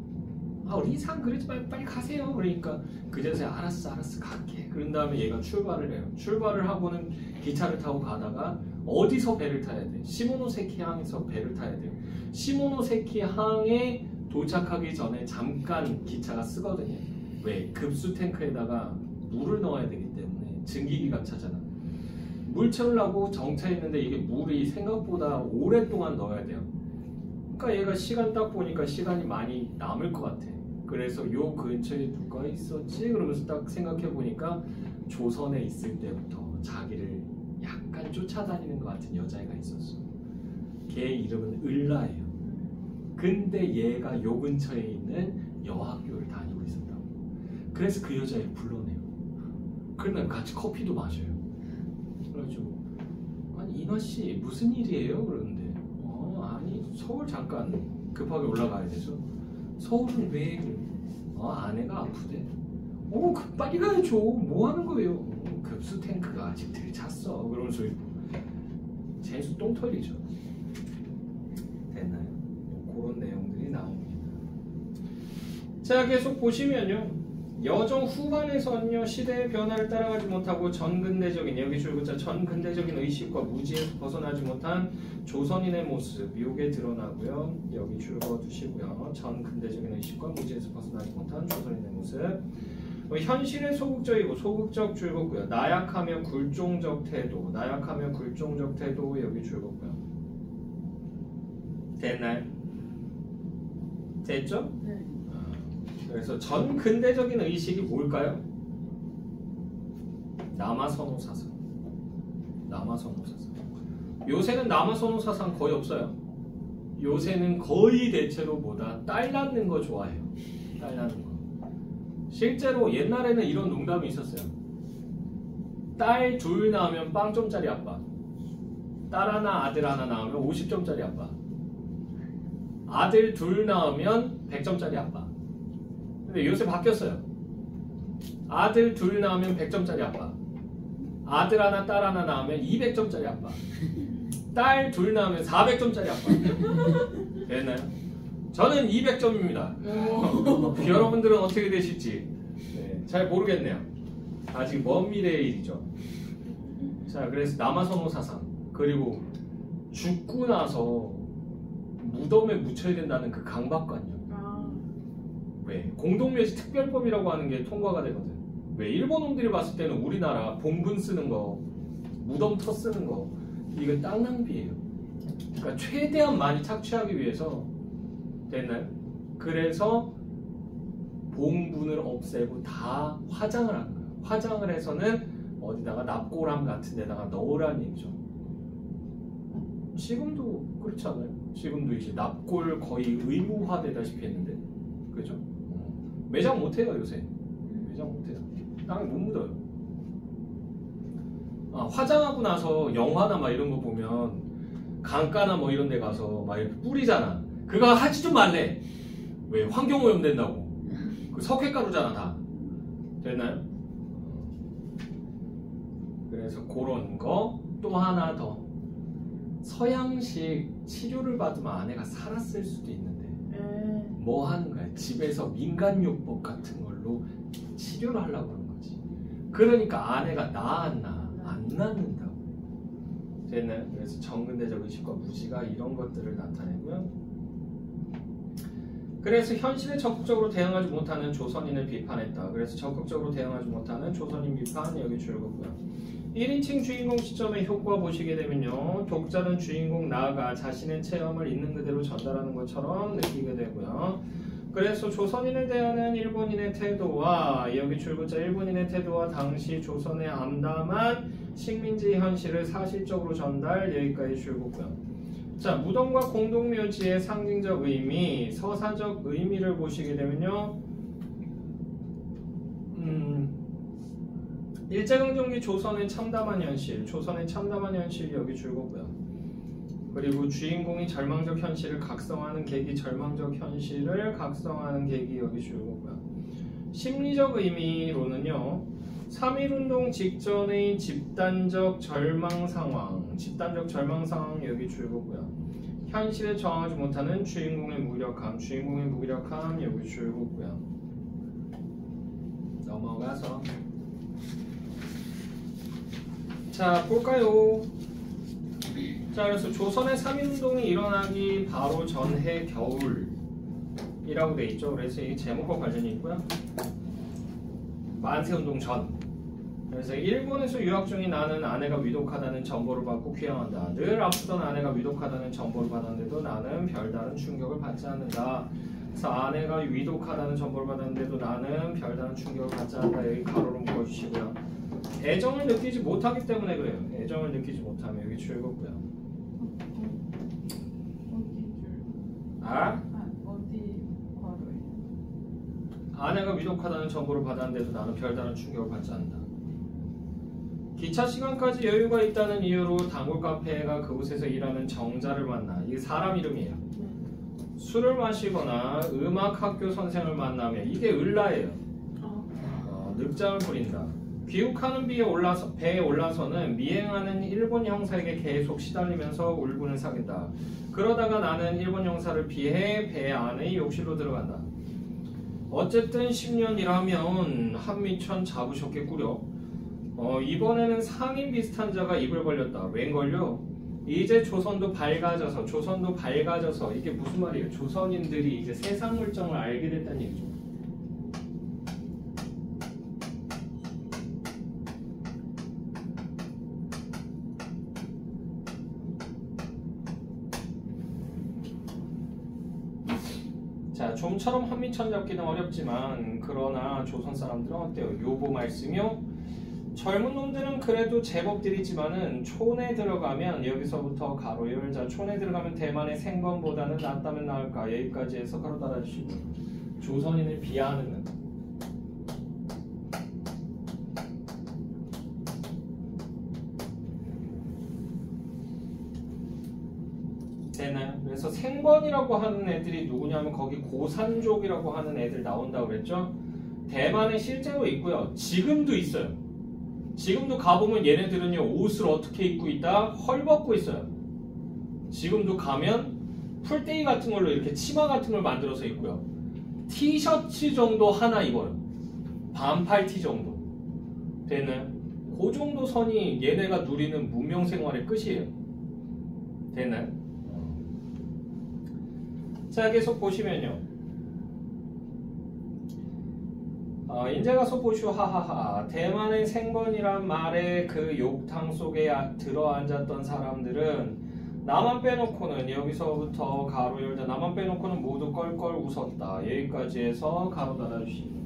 리상 그러지 말고 빨리 가세요. 그러니까 그제서야 알았어 갈게. 그런 다음에 얘가 출발을 해요. 출발을 하고는 기차를 타고 가다가 어디서 배를 타야 돼? 시모노세키 항에서 배를 타야 돼요. 시모노세키 항에 도착하기 전에 잠깐 기차가 쓰거든요. 왜? 급수 탱크에다가 물을 넣어야 되기 때문에 증기기가 차잖아. 물 채우려고 정차했는데 이게 물이 생각보다 오랫동안 넣어야 돼요. 그러니까 얘가 시간 딱 보니까 시간이 많이 남을 것 같아. 그래서 요 근처에 누가 있었지? 그러면서 딱 생각해 보니까 조선에 있을 때부터 자기를 약간 쫓아다니는 것 같은 여자애가 있었어. 걔 이름은 을라예요. 근데 얘가 요 근처에 있는 여학교를 다니고 있었다고. 그래서 그 여자애를 불러내요. 그러면 같이 커피도 마셔요. 그래가지고 아니 이나씨 무슨 일이에요? 그러는데 아니 서울 잠깐 급하게 올라가야 돼서. 서울은 왜? 아내가 아프대. 빨리 가야죠. 뭐 하는 거예요? 급수 탱크가 아직 들 찼어. 그러면서 재수 똥 털리죠. 됐나요? 그런 내용들이 나옵니다. 자, 계속 보시면요. 여정 후반에서는요, 시대의 변화를 따라가지 못하고 전근대적인, 여기 줄글자 전근대적인 의식과 무지에서 벗어나지 못한 조선인의 모습, 요게 드러나고요. 여기 줄거두시고요. 전근대적인 의식과 무지에서 벗어나지 못한 조선인의 모습. 현실의 소극적이고 소극적 줄거고요. 나약하며 굴종적 태도, 여기 줄거고요. 됐나요? 됐죠? 네. 그래서 전근대적인 의식이 뭘까요? 남아선호 사상. 요새는 남아선호 사상 거의 없어요. 요새는 거의 대체로 뭐다? 딸 낳는 거 좋아해요. 딸 낳는 거. 실제로 옛날에는 이런 농담이 있었어요. 딸 둘 낳으면 빵점짜리 아빠. 딸 하나 아들 하나 낳으면 50점짜리 아빠. 아들 둘 낳으면 100점짜리 아빠. 근데 요새 바뀌었어요. 아들 둘 낳으면 100점짜리 아빠. 아들 하나 딸 하나 낳으면 200점짜리 아빠. 딸 둘 낳으면 400점짜리 아빠. 됐나요? 저는 200점입니다. 여러분들은 어떻게 되실지 잘 모르겠네요. 아직 먼 미래의 일이죠. 자, 그래서 남아선호 사상, 그리고 죽고 나서 무덤에 묻혀야 된다는 그 강박관념. 왜? 공동묘지 특별법이라고 하는 게 통과가 되거든. 왜? 일본 놈들이 봤을 때는 우리나라 봉분 쓰는 거, 무덤 터 쓰는 거, 이거 땅 낭비예요. 그러니까 최대한 많이 착취하기 위해서. 됐나요? 그래서 봉분을 없애고 다 화장을 하는 거예요. 화장을 해서는 어디다가 납골함 같은 데다가 넣으라는 얘기죠. 지금도 그렇지 않아요? 지금도 이제 납골 거의 의무화되다시피 했는데, 그죠? 매장 못해요 요새. 매장 못해요. 땅에 못 묻어요. 화장하고 나서 영화나 막 이런 거 보면 강가나 뭐 이런 데 가서 막 이렇게 뿌리잖아. 그거 하지 좀 말래. 왜? 환경오염 된다고. 그 석회가루잖아 다. 됐나요? 그래서 그런 거. 또 하나 더. 서양식 치료를 받으면 아내가 살았을 수도 있는데 뭐 하는 거야? 집에서 민간요법 같은 걸로 치료를 하려고 하는 거지. 그러니까 아내가 낳았나 안 낳는다고. 됐나요? 그래서 전근대적 의식과 무지가 이런 것들을 나타내고요. 그래서 현실에 적극적으로 대응하지 못하는 조선인을 비판했다. 그래서 적극적으로 대응하지 못하는 조선인 비판 여기 줄거고요. 1인칭 주인공 시점의 효과 보시게 되면요. 독자는 주인공 나가 자신의 체험을 있는 그대로 전달하는 것처럼 느끼게 되고요. 그래서 조선인에 대한 일본인의 태도와 여기 줄글자 일본인의 태도와 당시 조선에 암담한 식민지 현실을 사실적으로 전달 여기까지 줄고요. 자, 무덤과 공동묘지의 상징적 의미, 서사적 의미를 보시게 되면요. 일제강점기 조선의 참담한 현실, 조선의 참담한 현실 여기 줄고요. 그리고 주인공이 절망적 현실을 각성하는 계기, 절망적 현실을 각성하는 계기 여기 줄고요. 심리적 의미로는요. 3.1운동 직전의 집단적 절망 상황 여기 줄고요. 현실에 저항하지 못하는 주인공의 무기력함 여기 줄고요. 넘어가서 자 볼까요? 자, 그래서 조선의 3.1운동이 일어나기 바로 전해 겨울이라고 돼 있죠. 그래서 이 제목과 관련이 있고요. 만세운동 전. 그래서 일본에서 유학 중인 나는 아내가 위독하다는 정보를 받고 귀향한다. 늘 아프던 아내가 위독하다는 정보를 받았는데도 나는 별다른 충격을 받지 않는다. 그래서 아내가 위독하다는 정보를 받았는데도 나는 별다른 충격을 받지 않는다. 여기 가로로 묶어주시고요. 애정을 느끼지 못하기 때문에 그래요. 애정을 느끼지 못하면 여기 줄거고요. 어디 과로에? 아내가 위독하다는 정보를 받았는데도 나는 별다른 충격을 받지 않는다. 기차 시간까지 여유가 있다는 이유로 단골 카페가 그곳에서 일하는 정자를 만나. 이게 사람 이름이에요. 술을 마시거나 음악학교 선생을 만나면 이게 을라예요. 늑장을 부린다. 귀국하는 배에 올라서는 미행하는 일본 형사에게 계속 시달리면서 울분을 사귄다. 그러다가 나는 일본 형사를 피해 배 안의 욕실로 들어간다. 어쨌든 10년이라면 한미천 잡으셨겠구려. 이번에는 상인 비슷한 자가 입을 벌렸다. 웬걸요? 이제 조선도 밝아져서 이게 무슨 말이에요? 조선인들이 이제 세상 물정을 알게 됐다는 얘기죠. 자, 좀처럼 한미천 잡기는 어렵지만 그러나 조선 사람들은 어때요? 요보 말씀이요? 젊은 놈들은 그래도 제법들이지만은 촌에 들어가면 여기서부터 가로 열자 촌에 들어가면 대만의 생건보다는 낫다면 나을까 여기까지 해서 가로 달아주시고 조선인을 비하하는 되나요? 그래서 생건이라고 하는 애들이 누구냐면 거기 고산족이라고 하는 애들 나온다고 그랬죠? 대만에 실제로 있고요. 지금도 있어요. 지금도 가보면 얘네들은요 옷을 어떻게 입고 있다? 헐벗고 있어요. 지금도 가면 풀떼기 같은 걸로 이렇게 치마 같은 걸 만들어서 입고요. 티셔츠 정도 하나 입어요. 반팔티 정도. 되나요? 그 정도 선이 얘네가 누리는 문명생활의 끝이에요. 되나요? 자, 계속 보시면요. 인제 가서 보시오 하하하. 대만의 생건이란 말에 그 욕탕 속에 들어앉았던 사람들은 나만 빼놓고는 여기서부터 가로 열자 나만 빼놓고는 모두 껄껄 웃었다. 여기까지 해서 가로 닫아주시고.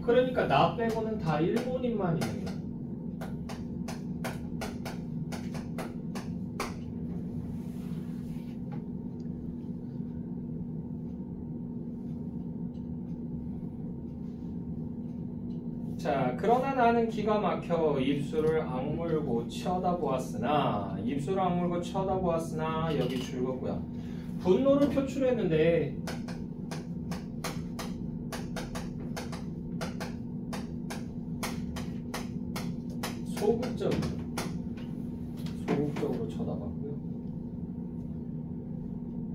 그러니까 나 빼고는 다 일본인만이에요. 자, 그러나 나는 기가 막혀 입술을 악물고 쳐다보았으나 여기 줄거고요. 분노를 표출했는데 소극적으로 쳐다봤고요.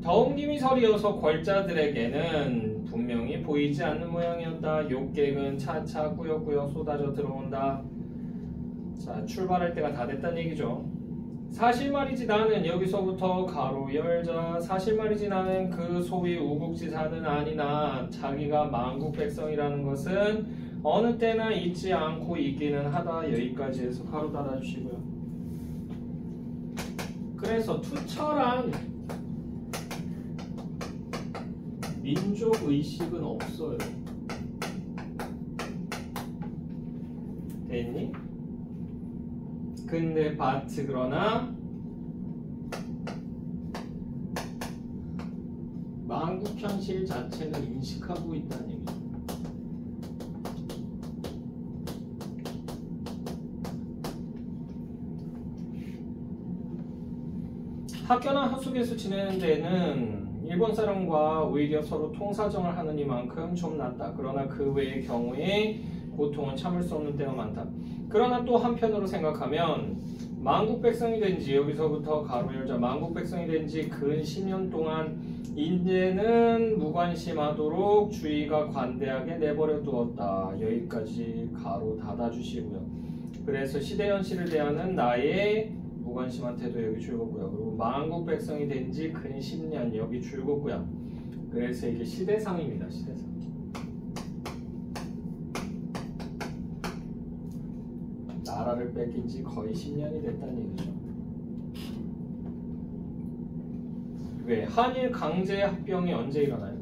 더운 김이 서리어서 걸자들에게는 분명히 보이지 않는 모양이었다. 욕객은 차차 꾸역꾸역 쏟아져 들어온다. 자, 출발할 때가 다 됐다는 얘기죠. 사실 말이지 나는 여기서부터 가로 열자 사실 말이지 나는 그 소위 우국지사는 아니나 자기가 만국 백성이라는 것은 어느 때나 잊지 않고 있기는 하다. 여기까지 해서 가로 닫아주시고요. 그래서 투철한 민족 의식은 없어요. 됐니? 근데 but 그러나 만국 현실 자체는 인식하고 있다는 얘기죠. 학교나 하숙에서 지내는 데는 일본 사람과 오히려 서로 통사정을 하는 이만큼 좀 낫다. 그러나 그 외의 경우에 고통은 참을 수 없는 때가 많다. 그러나 또 한편으로 생각하면 만국 백성이 된 지 여기서부터 가로 열자 만국 백성이 된 지 근 10년 동안 이제는 무관심하도록 주의가 관대하게 내버려 두었다. 여기까지 가로 닫아주시고요. 그래서 시대 현실을 대하는 나의 무관심한 태도 여기 줄거고요. 그리고 만국 백성이 된 지 근 10년 여기 줄거고요. 그래서 이게 시대상입니다. 시대상. 나라를 뺏긴 지 거의 10년이 됐다는 얘기죠. 왜? 한일 강제 합병이 언제 일어나요?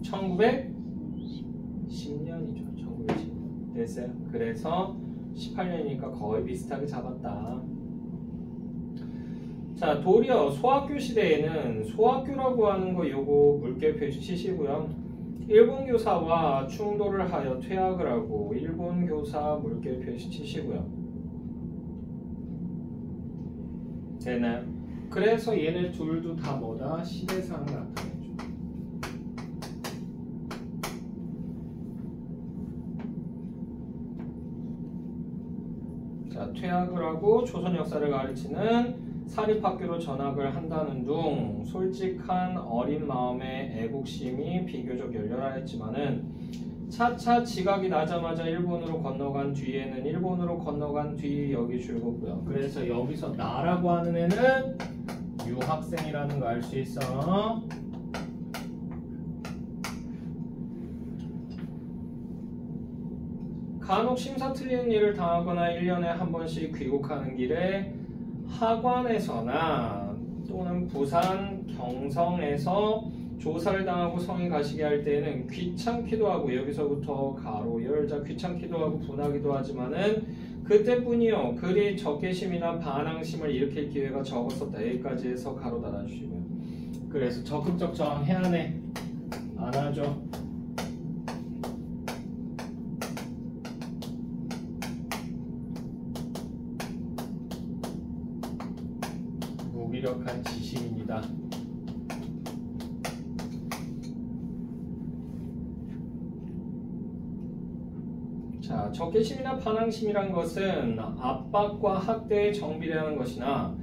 1910년이죠. 1910년. 됐어요? 그래서 18년이니까 거의 비슷하게 잡았다. 자, 도리어 소학교 시대에는 소학교라고 하는 거 요거 물결 표시 치시고요. 일본 교사와 충돌을 하여 퇴학을 하고 일본 교사 물결 표시 치시고요. 되나요? 그래서 얘네 둘도 다 뭐다? 시대상을 나타내죠. 자, 퇴학을 하고 조선 역사를 가르치는 사립학교로 전학을 한다는 둥 솔직한 어린 마음의 애국심이 비교적 열렬하였지만은 차차 지각이 나자마자 일본으로 건너간 뒤에는 일본으로 건너간 뒤 여기 줄거고요. 그래서 여기서 나라고 하는 애는 유학생이라는 거 알 수 있어. 간혹 심사 틀리는 일을 당하거나 1년에 한 번씩 귀국하는 길에 학원에서나 또는 부산 경성에서 조사를 당하고 성에 가시게 할 때는 귀찮기도 하고 여기서부터 가로 열자 귀찮기도 하고 분하기도 하지만은 그때뿐이요. 그리 적개심이나 반항심을 일으킬 기회가 적었었다. 여기까지 해서 가로 닫아주시고요. 그래서 적극적 저항 해야 하네. 안 하죠. 무기력한 지심입니다. 자, 적개심이나 반항심이란 것은 압박과 학대에 정비례하는 것이나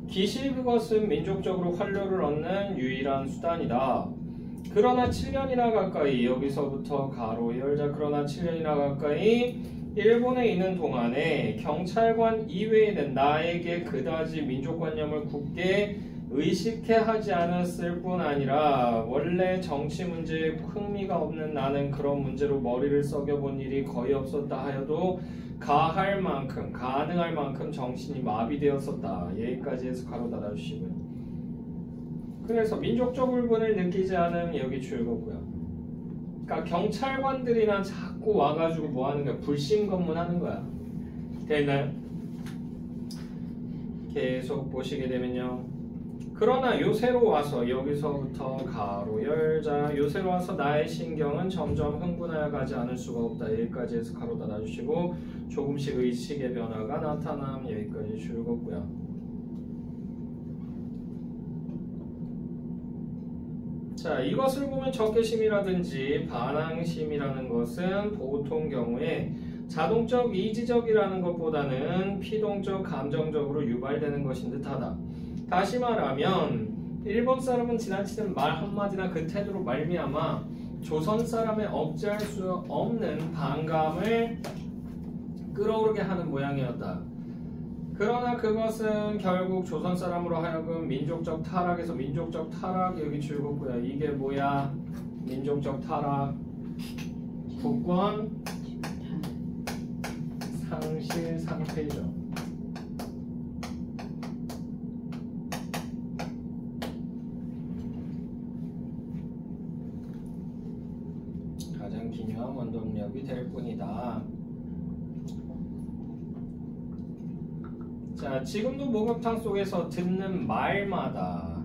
기실 그것은 민족적으로 활로를 얻는 유일한 수단이다. 그러나 7년이나 가까이 여기서부터 가로 열자 그러나 7년이나 가까이 일본에 있는 동안에 경찰관 이외에는 나에게 그다지 민족관념을 굳게 의식해 하지 않았을 뿐 아니라 원래 정치 문제에 흥미가 없는 나는 그런 문제로 머리를 썩여본 일이 거의 없었다 하여도 가능할 만큼 정신이 마비되었었다. 여기까지 해서 가로 닫아주시고요. 그래서 민족적 울분을 느끼지 않은 여기 줄거고요. 그러니까 경찰관들이나 자꾸 와가지고 뭐 하는 거야? 불신검문 하는 거야. 됐나요? 계속 보시게 되면요. 그러나 요새로 와서 여기서부터 가로 열자 요새로 와서 나의 신경은 점점 흥분하여 가지 않을 수가 없다. 여기까지 해서 가로 닫아주시고 조금씩 의식의 변화가 나타남. 여기까지 줄거고요. 자, 이것을 보면 적개심이라든지 반항심이라는 것은 보통 경우에 자동적 이지적이라는 것보다는 피동적 감정적으로 유발되는 것인 듯하다. 다시 말하면 일본 사람은 지나치는 말 한마디나 그 태도로 말미암아 조선 사람의 억제할 수 없는 반감을 끌어오르게 하는 모양이었다. 그러나 그것은 결국 조선 사람으로 하여금 민족적 타락에서 민족적 타락 여기 줄거고요. 이게 뭐야? 민족적 타락, 국권 상실 상태죠. 될 뿐이다. 자, 지금도 목욕탕 속에서 듣는 말마다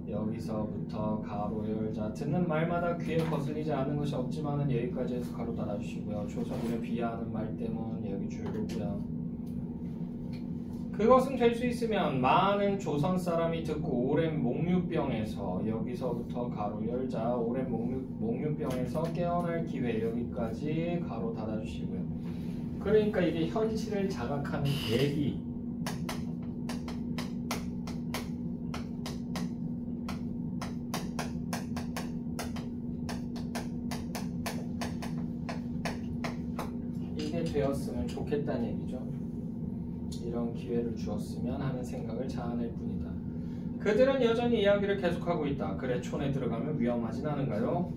여기서부터 가로 열자 듣는 말마다 귀에 거슬리지 않은 것이 없지만은 여기까지 해서 가로 닫아주시고요. 조선인을 비하하는 말 때문 여기 줄고요. 그것은 될 수 있으면 많은 조선 사람이 듣고 오랜 목류병에서 여기서부터 가로 열자 오랜 목류병에서 깨어날 기회 여기까지 가로 닫아주시고요. 그러니까 이게 현실을 자각하는 계기 이게 되었으면 좋겠다는 얘기죠. 이런 기회를 주었으면 하는 생각을 자아낼 뿐이다. 그들은 여전히 이야기를 계속하고 있다. 그래 촌에 들어가면 위험하진 않은가요?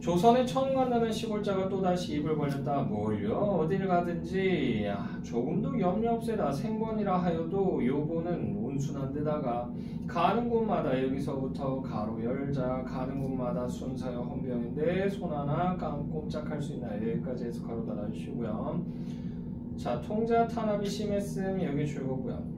조선에 처음 간다는 시골자가 또다시 입을 벌렸다. 뭘요? 어딜 가든지 조금도 염려 없애다. 생번이라 하여도 요보는 온순한 데다가 가는 곳마다 여기서부터 가로 열자 가는 곳마다 순서여 헌병인데 손 하나 꼼짝할 수 있나요? 여기까지 해서 가로 닫아주시고요. 자, 통자 탄압이 심했음 여기 줄거고요.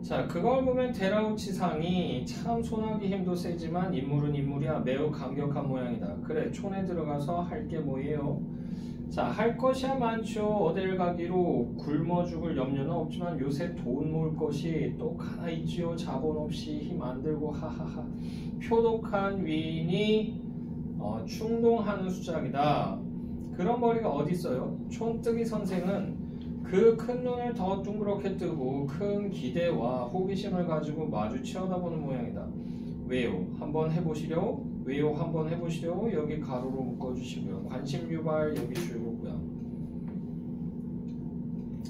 자, 그걸 보면 데라우치상이 참 손하기 힘도 세지만 인물은 인물이야 매우 감격한 모양이다. 그래 촌에 들어가서 할 게 뭐예요? 자, 할 것이야 많죠. 어딜 가기로 굶어 죽을 염려는 없지만 요새 돈 모을 것이 똑 하나 있지요. 자본 없이 힘 안 들고 하하하 표독한 위인이 충동하는 수작이다. 그런 머리가 어디 있어요? 촌뜨기 선생은 그 큰 눈을 더 둥그렇게 뜨고 큰 기대와 호기심을 가지고 마주 치어다보는 모양이다. 왜요? 한번 해보시려? 왜요? 한번 해보시려? 여기 가로로 묶어주시고요. 관심 유발 여기 줄고요.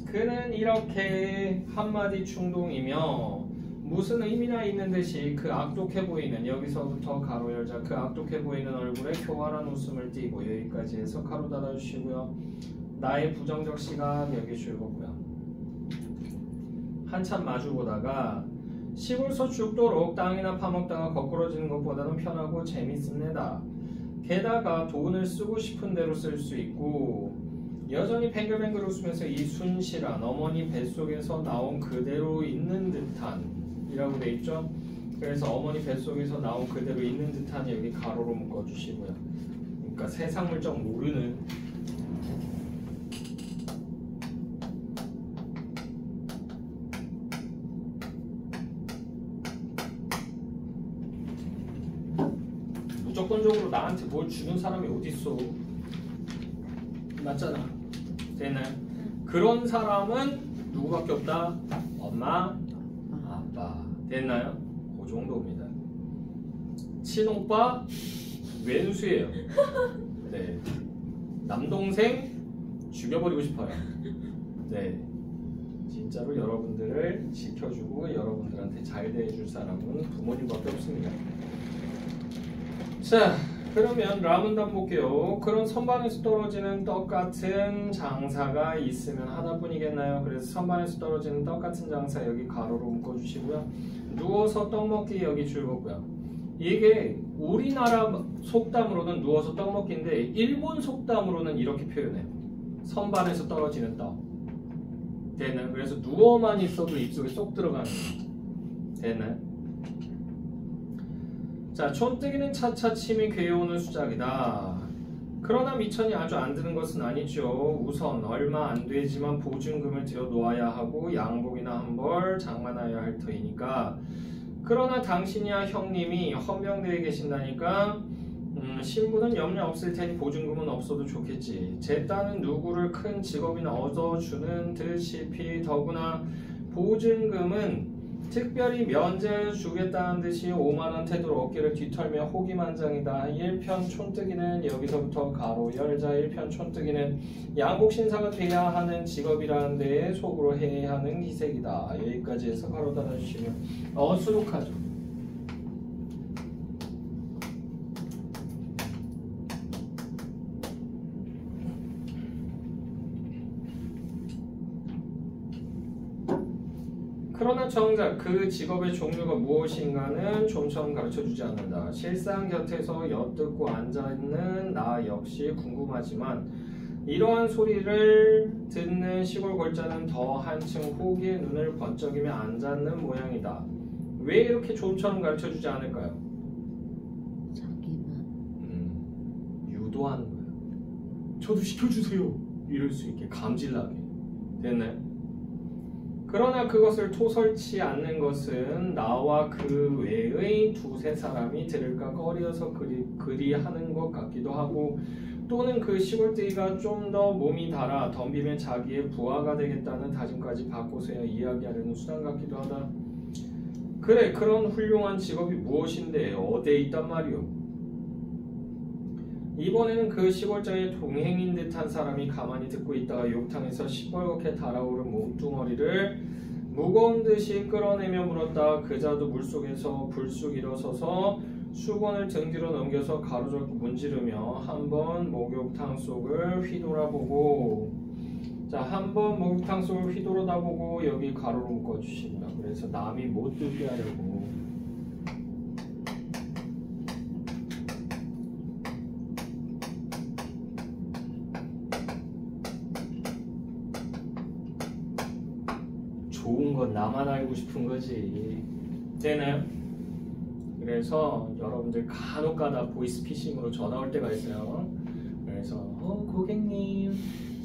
그는 이렇게 한마디 충동이며 무슨 의미나 있는 듯이 그 악독해 보이는 여기서부터 가로 열자 그 악독해 보이는 얼굴에 교활한 웃음을 띠고 여기까지 해서 가로 닫아주시고요. 나의 부정적 시각 여기 줄거고요. 한참 마주보다가 시골서 죽도록 땅이나 파먹다가 거꾸러지는 것보다는 편하고 재밌습니다. 게다가 돈을 쓰고 싶은 대로 쓸 수 있고 여전히 뱅글뱅글 웃으면서 이 순실한 어머니 뱃속에서 나온 그대로 있는 듯한 이라고 돼 있죠. 그래서 어머니 뱃속에서 나온 그대로 있는 듯한 여기 가로로 묶어주시고요. 그러니까 세상 물정 모르는 무조건적으로 나한테 뭘 주는 사람이 어딨어. 맞잖아. 되나요? 그런 사람은 누구밖에 없다? 엄마, 아빠. 됐나요? 그 정도입니다. 친오빠, 왼수예요. 네. 남동생, 죽여버리고 싶어요. 네. 진짜로 여러분들을 지켜주고 여러분들한테 잘 대해줄 사람은 부모님밖에 없습니다. 자, 그러면 라문단 볼게요. 그런 선반에서 떨어지는 떡같은 장사가 있으면 하나뿐이겠나요? 그래서 선반에서 떨어지는 떡같은 장사 여기 가로로 묶어주시고요. 누워서 떡 먹기 여기 줄거고요. 이게 우리나라 속담으로는 누워서 떡 먹기인데 일본 속담으로는 이렇게 표현해요. 선반에서 떨어지는 떡. 되나요? 그래서 누워만 있어도 입속에 쏙 들어가는 거. 되나요? 자, 촌뜨기는 차차 침이 괴어오는 수작이다. 그러나 미천이 아주 안 드는 것은 아니죠. 우선 얼마 안 되지만 보증금을 들여 놓아야 하고 양복이나 한 벌 장만하여야 할 터이니까. 그러나 당신이야 형님이 헌병대에 계신다니까 신부는 염려 없을 테니 보증금은 없어도 좋겠지. 제 딸은 누구를 큰 직업이나 얻어주는 듯이 더구나 보증금은 특별히 면제 주겠다는 듯이 5만원 태도로 어깨를 뒤털며 호기만장이다. 1편 촌뜨기는 여기서부터 가로 열자 1편 촌뜨기는 양복신사가 돼야 하는 직업이라는 데에 속으로 해야 하는 기색이다. 여기까지 해서 가로 닫아주시면 수록하죠. 그러나 정작 그 직업의 종류가 무엇인가는 좀처럼 가르쳐주지 않는다. 실상 곁에서 엿듣고 앉아있는 나 역시 궁금하지만 이러한 소리를 듣는 시골 골자는 더 한층 호기의 눈을 번쩍이며 앉았는 모양이다. 왜 이렇게 좀처럼 가르쳐주지 않을까요? 자기만 유도하는 거야. 저도 시켜주세요. 이럴 수 있게 감질나게. 됐나요? 그러나 그것을 토설치 않는 것은 나와 그 외의 두세 사람이 들을까 꺼려서 그리 하는 것 같기도 하고 또는 그 시골뜨기가 좀 더 몸이 달아 덤비면 자기의 부하가 되겠다는 다짐까지 받고서야 이야기하려는 수단 같기도 하다. 그래, 그런 훌륭한 직업이 무엇인데 어디에 있단 말이오? 이번에는 그 시골자의 동행인 듯한 사람이 가만히 듣고 있다가 욕탕에서 시뻘겋게 달아오른 몸뚱어리를 무거운 듯이 끌어내며 물었다. 그자도 물속에서 불쑥 일어서서 수건을 등 뒤로 넘겨서 가로젓고 문지르며 한번 목욕탕 속을 휘돌아보고 한번 목욕탕 속을 휘돌아다보고 여기 가로로 묶어주십니다. 그래서 남이 못 들게 하려고. 좋은 건 나만 알고 싶은 거지. 되나요? 그래서 여러분들 간혹가다 보이스피싱으로 전화 올 때가 있어요. 그래서 고객님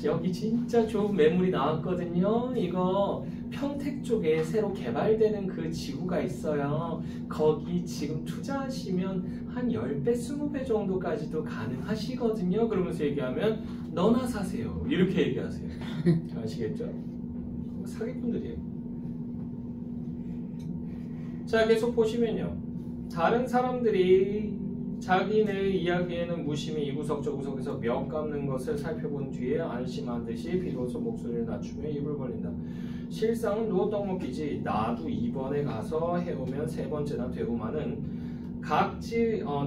여기 진짜 좋은 매물이 나왔거든요. 이거 평택 쪽에 새로 개발되는 그 지구가 있어요. 거기 지금 투자하시면 한 10배, 20배 정도까지도 가능하시거든요. 그러면서 얘기하면 너나 사세요. 이렇게 얘기하세요. 아시겠죠? 사기꾼들이에요. 자, 계속 보시면요. 다른 사람들이 자기네 이야기에는 무심히 이구석 저구석에서 몇 감는 것을 살펴본 뒤에 안심한 듯이 비로소 목소리를 낮추며 입을 벌린다. 실상은 누워 떡 먹기지. 나도 이번에 가서 해오면 3번째나 되고만은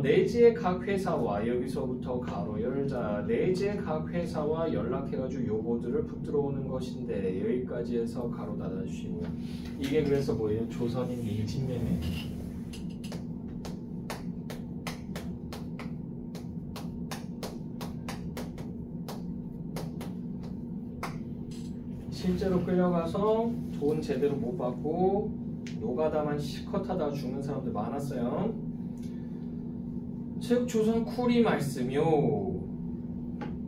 내지의 각 회사와 여기서부터 가로 열자 내지의 각 회사와 연락해가지고 요거들을 붙들어 오는 것인데 여기까지 해서 가로 닫아주시고요. 이게 그래서 뭐예요? 조선인 일진매매. 실제로 끌려가서 돈 제대로 못 받고 노가다만 실컷 하다 죽는 사람들 많았어요. 즉 조선 쿨이 말씀이요.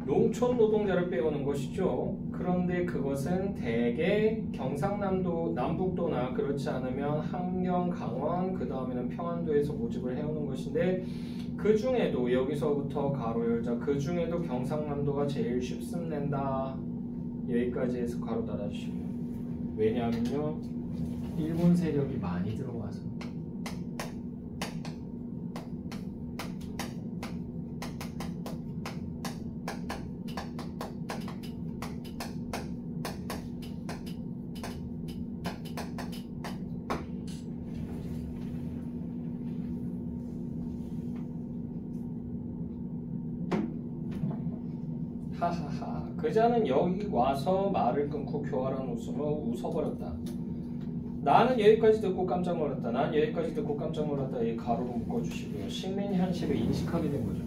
농촌 노동자를 빼오는 것이죠. 그런데 그것은 대개 경상남도, 남북도나 그렇지 않으면 함경, 강원, 그 다음에는 평안도에서 모집을 해오는 것인데 그 중에도 여기서부터 가로 열자 그 중에도 경상남도가 제일 쉽습낸다. 여기까지 해서 가로 닫아주시고요. 왜냐하면요 일본 세력이 많이 들어와서. 하하하. 그자는 여기 와서 말을 끊고 교활한 웃음으로 웃어버렸다. 나는 여기까지 듣고 깜짝 놀랐다. 난 여기까지 듣고 깜짝 놀랐다. 이 가로로 묶어주시고요. 식민 현실을 인식하게 된 거죠.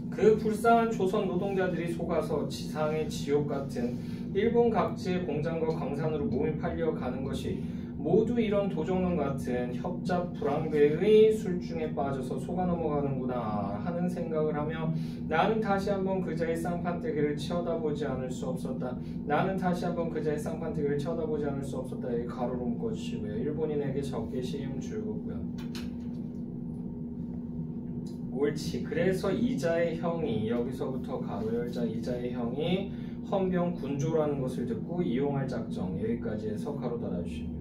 그 불쌍한 조선 노동자들이 속아서 지상의 지옥 같은 일본 각지의 공장과 광산으로 몸이 팔려 가는 것이 모두 이런 도적놈 같은 협잡 불황배의 술중에 빠져서 속아 넘어가는구나 하는 생각을 하며 나는 다시 한번 그자의 쌍판대기를 쳐다보지 않을 수 없었다. 나는 다시 한번 그자의 쌍판대기를 쳐다보지 않을 수 없었다. 이 가로로 묶어주시고요. 일본인에게 적게 시임 줄고요. 옳지. 그래서 이자의 형이 여기서부터 가로 열자 이자의 형이 헌병 군조라는 것을 듣고 이용할 작정 여기까지 해서 가로 닫아주시고요.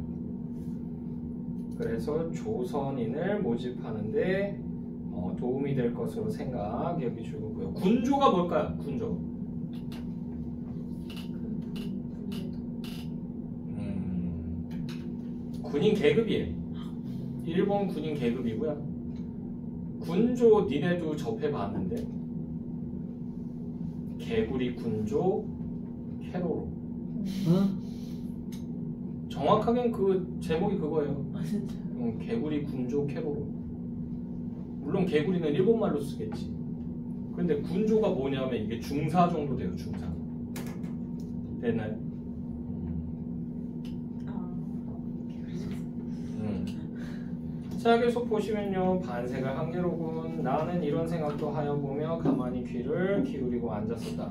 그래서 조선인을 모집하는데 도움이 될 것으로 생각 여기 주고요. 군조가 뭘까요? 군조. 군인 계급이에요. 일본 군인 계급이고요. 군조 니네도 접해봤는데 개구리 군조 캐로로. 정확하게는 그 제목이 그거예요. 아 진짜. 개구리 군조 캐로로. 물론 개구리는 일본말로 쓰겠지. 근데 군조가 뭐냐면 이게 중사 정도 돼요. 중사. 됐나요? 자, 계속 보시면요. 반색을 한 개로군. 나는 이런 생각도 하여 보며 가만히 귀를 기울이고 앉았었다.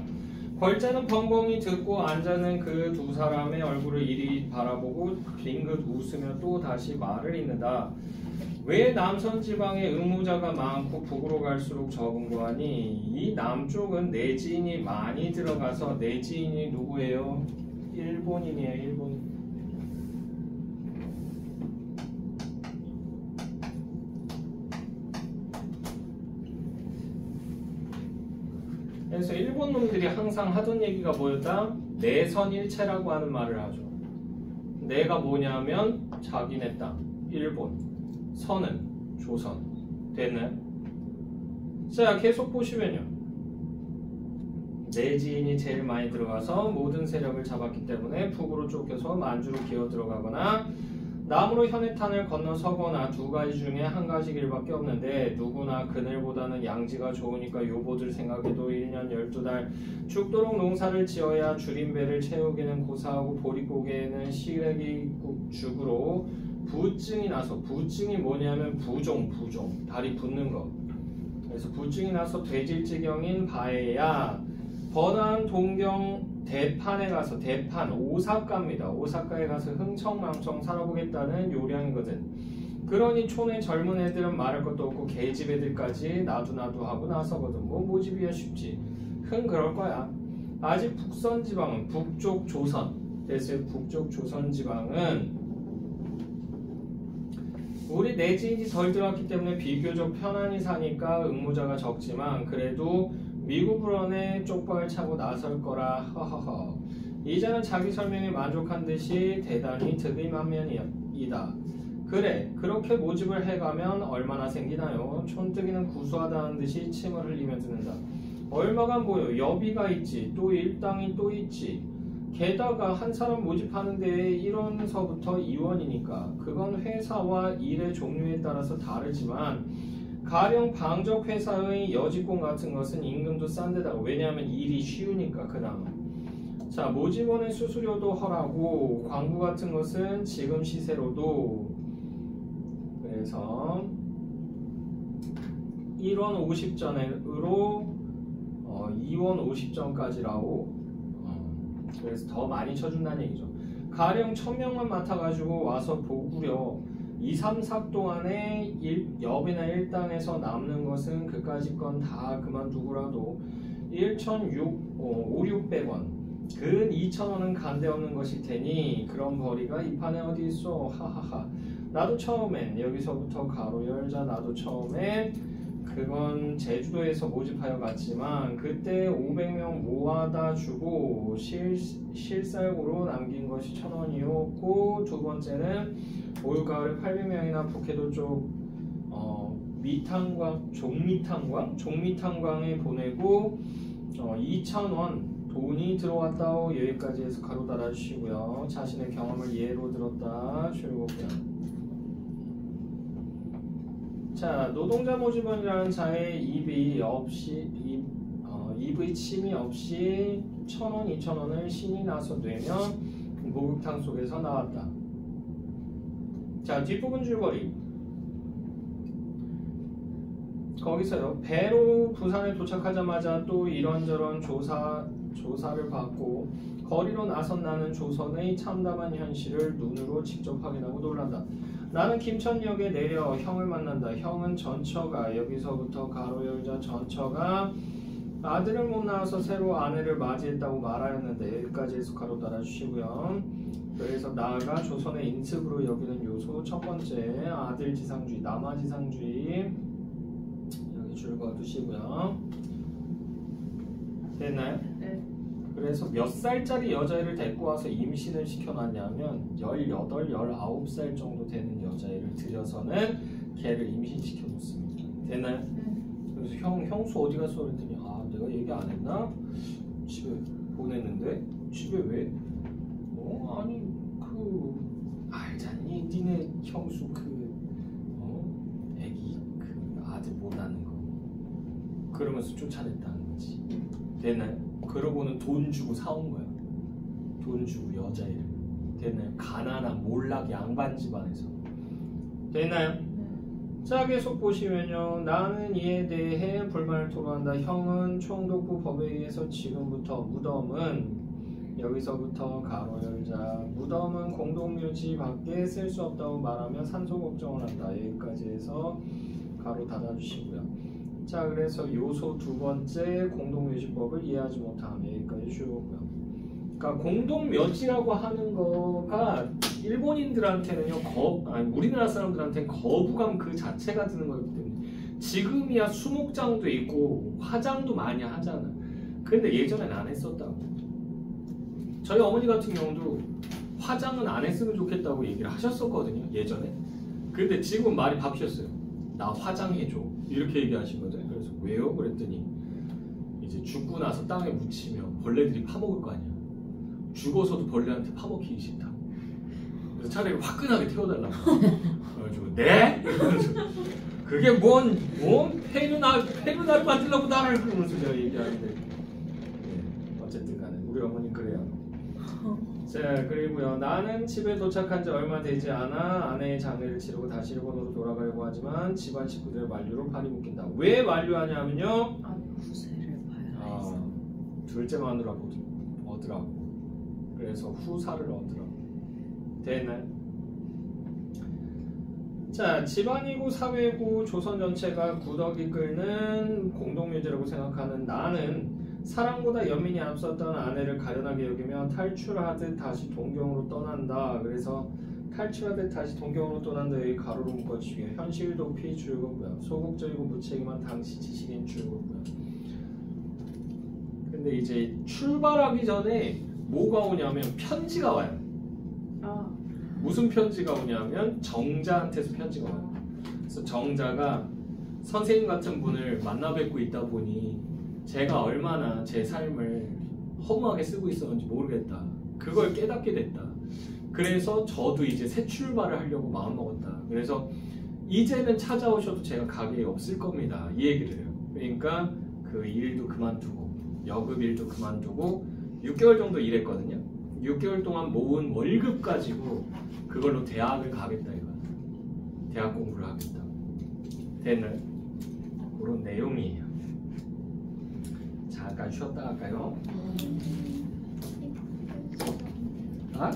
벌자는 벙벙이 듣고 앉아는 그 두 사람의 얼굴을 이리 바라보고 빙긋 웃으며 또 다시 말을 잇는다. 왜 남선 지방에 의무자가 많고 북으로 갈수록 적은 거 아니? 이 남쪽은 내지인이 많이 들어가서 내지인이 누구예요? 일본인이에요. 일본인. 그래서 일본 놈들이 항상 하던 얘기가 뭐였다? 내선일체라고 하는 말을 하죠. 내가 뭐냐면 자기네 땅, 일본, 선은 조선. 됐나요? 자, 계속 보시면요. 내지인이 제일 많이 들어가서 모든 세력을 잡았기 때문에 북으로 쫓겨서 만주로 기어 들어가거나 남으로 현해탄을 건너서거나 두 가지 중에 한 가지 길밖에 없는데 누구나 그늘보다는 양지가 좋으니까 요보들 생각에도 1년 12달 죽도록 농사를 지어야 줄임배를 채우기는 고사하고 보릿고개에는 시래기 죽으로 부증이 나서, 부증이 뭐냐면 부종 다리 붓는 거. 그래서 부증이 나서 돼질지경인 바에야 번안 동경 대판에 가서, 대판 오사카입니다. 오사카에 가서 흥청망청 살아보겠다는 요량이거든. 그러니 촌의 젊은 애들은 말할 것도 없고 개집 애들까지 나도 하고 나서거든. 뭐 모집이야 쉽지. 흥 그럴 거야. 아직 북선 지방은 북쪽 조선. 됐어요. 북쪽 조선 지방은 우리 내지인이 덜 들어왔기 때문에 비교적 편안히 사니까 응모자가 적지만 그래도 미국으로는 쪽박을 차고 나설 거라. 허허허. 이자는 자기 설명에 만족한 듯이 대단히 득의만면이다. 그래, 그렇게 모집을 해가면 얼마나 생기나요? 촌뜨기는 구수하다는 듯이 침을 흘리며 듣는다. 얼마가 뭐요? 여비가 있지, 또 일당이 또 있지. 게다가 한 사람 모집하는데 1원서부터 2원이니까 그건 회사와 일의 종류에 따라서 다르지만 가령 방적 회사의 여직공 같은 것은 임금도 싼 데다가 왜냐하면 일이 쉬우니까 그나마. 자, 모집원의 수수료도 헐하고 광고 같은 것은 지금 시세로도 그래서 1원 50전으로 2원 50전까지라고 그래서 더 많이 쳐준다는 얘기죠. 가령 1000명만 맡아가지고 와서 보구려 2, 3, 4 동안에 여비나 일당에서 남는 것은 그까짓 건 다 그만두고라도 1,600원 근 2,000원은 간데 없는 것일 테니 그런 벌이가 이 판에 어디 있어. 하하하. 나도 처음엔 여기서부터 가로 열자. 나도 처음엔 그건 제주도에서 모집하여 갔지만 그때 500명 모아다 주고 실살고로 남긴 것이 1,000원이었고 두 번째는 올가을에 800명이나 북해도 쪽 종미탄광에 보내고 2,000원 돈이 들어왔다오. 여기까지 해서 가로 달아주시고요. 자신의 경험을 예로 들었다. 출국이야. 자, 노동자 모집원이라는 자의 입의 침이 없이 1,000원, 2,000원을 신이 나서 내면 목욕탕 속에서 나왔다. 자, 뒷부분 줄거리. 거기서요. 배로 부산에 도착하자마자 또 이런저런 조사를 받고 거리로 나선 나는 조선의 참담한 현실을 눈으로 직접 확인하고 놀란다. 나는 김천역에 내려 형을 만난다. 형은 전처가 여기서부터 가로 열자 전처가 아들을 못 낳아서 새로 아내를 맞이했다고 말하였는데 여기까지 해서 가로 달아주시고요. 그래서 나아가 조선의 인습으로 여기는 요소 첫 번째 아들 지상주의, 남아 지상주의 여기 줄 그어두시고요. 됐나요? 네. 그래서 몇 살짜리 여자애를 데리고 와서 임신을 시켜놨냐면 18, 19살 정도 되는 여자애를 들여서는 걔를 임신시켜 놓습니다. 됐나요? 그래서 형수 어디 갔어? 그랬더니 아 내가 얘기 안 했나? 집에 보냈는데 집에 왜? 아니 그 알잖니? 니네 형수 애기 그 아들 못 낳는 거 그러면서 쫓아냈다는 거지. 됐나요? 그러고는 돈 주고 사온 거야. 돈 주고 여자애를. 됐나요? 가난한 몰락 양반 집안에서. 됐나요? 자 계속 보시면요. 나는 이에 대해 불만을 토로한다. 형은 총독부 법에 의해서 지금부터 무덤은 여기서부터 가로 열자. 무덤은 공동묘지 밖에 쓸 수 없다고 말하며 산소 걱정을 한다. 여기까지 해서 가로 닫아주시고요. 자 그래서 요소 두 번째 공동묘지법을 이해하지 못함. 여기까지 쉬우고요. 그러니까 공동묘지라고 하는 거가 일본인들한테는요 아니 우리나라 사람들한테는 거부감 그 자체가 드는 거기 때문에 지금이야 수목장도 있고 화장도 많이 하잖아. 근데 예전엔 안 했었다고. 저희 어머니 같은 경우도 화장은 안 했으면 좋겠다고 얘기를 하셨었거든요 예전에. 근데 지금은 말이 바뀌었어요. 나 화장해줘 이렇게 얘기하시거든요. 그래서 왜요? 그랬더니 이제 죽고 나서 땅에 묻히면 벌레들이 파먹을 거 아니야. 죽어서도 벌레한테 파먹히기 싫다. 그래서 차라리 화끈하게 태워달라고. 그래가지고 네? 이러면서 그게 뭔 페루나를 만들려고 나를 그러면서 제가 얘기하는데 어쨌든 간에 우리 어머니는 그래요. 자 그리고요. 나는 집에 도착한 지 얼마 되지 않아 아내의 장례를 치르고 다시 일본으로 돌아가려고 하지만 집안 식구들의 만류로 팔이 묶인다. 왜 만류하냐면요. 후세를 봐야 해서. 둘째 마누라 얻으라고. 그래서 후사를 얻으라고. 됐나요? 자 집안이고 사회고 조선 전체가 구덕이 끓는 공동묘지라고 생각하는 나는 사랑보다 연민이 앞섰던 아내를 가련하게 여기며 탈출하듯 다시 동경으로 떠난다. 그래서 탈출하듯 다시 동경으로 떠난다. 여기 가로로 묶어주시고요. 현실도피 줄거고요. 소극적이고 무책임한 당시 지식인 줄거고요. 근데 이제 출발하기 전에 뭐가 오냐면 편지가 와요. 무슨 편지가 오냐면 정자한테서 편지가 와요. 그래서 정자가 선생님 같은 분을 만나 뵙고 있다 보니 제가 얼마나 제 삶을 허무하게 쓰고 있었는지 모르겠다. 그걸 깨닫게 됐다. 그래서 저도 이제 새 출발을 하려고 마음먹었다. 그래서 이제는 찾아오셔도 제가 가게에 없을 겁니다. 이 얘기를 해요. 그러니까 그 일도 그만두고 여급 일도 그만두고 6개월 정도 일했거든요. 6개월 동안 모은 월급 가지고 그걸로 대학을 가겠다 이거. 대학 공부를 하겠다. 됐나요? 그런 내용이에요. 잠깐 쉬었다 갈까요? 아?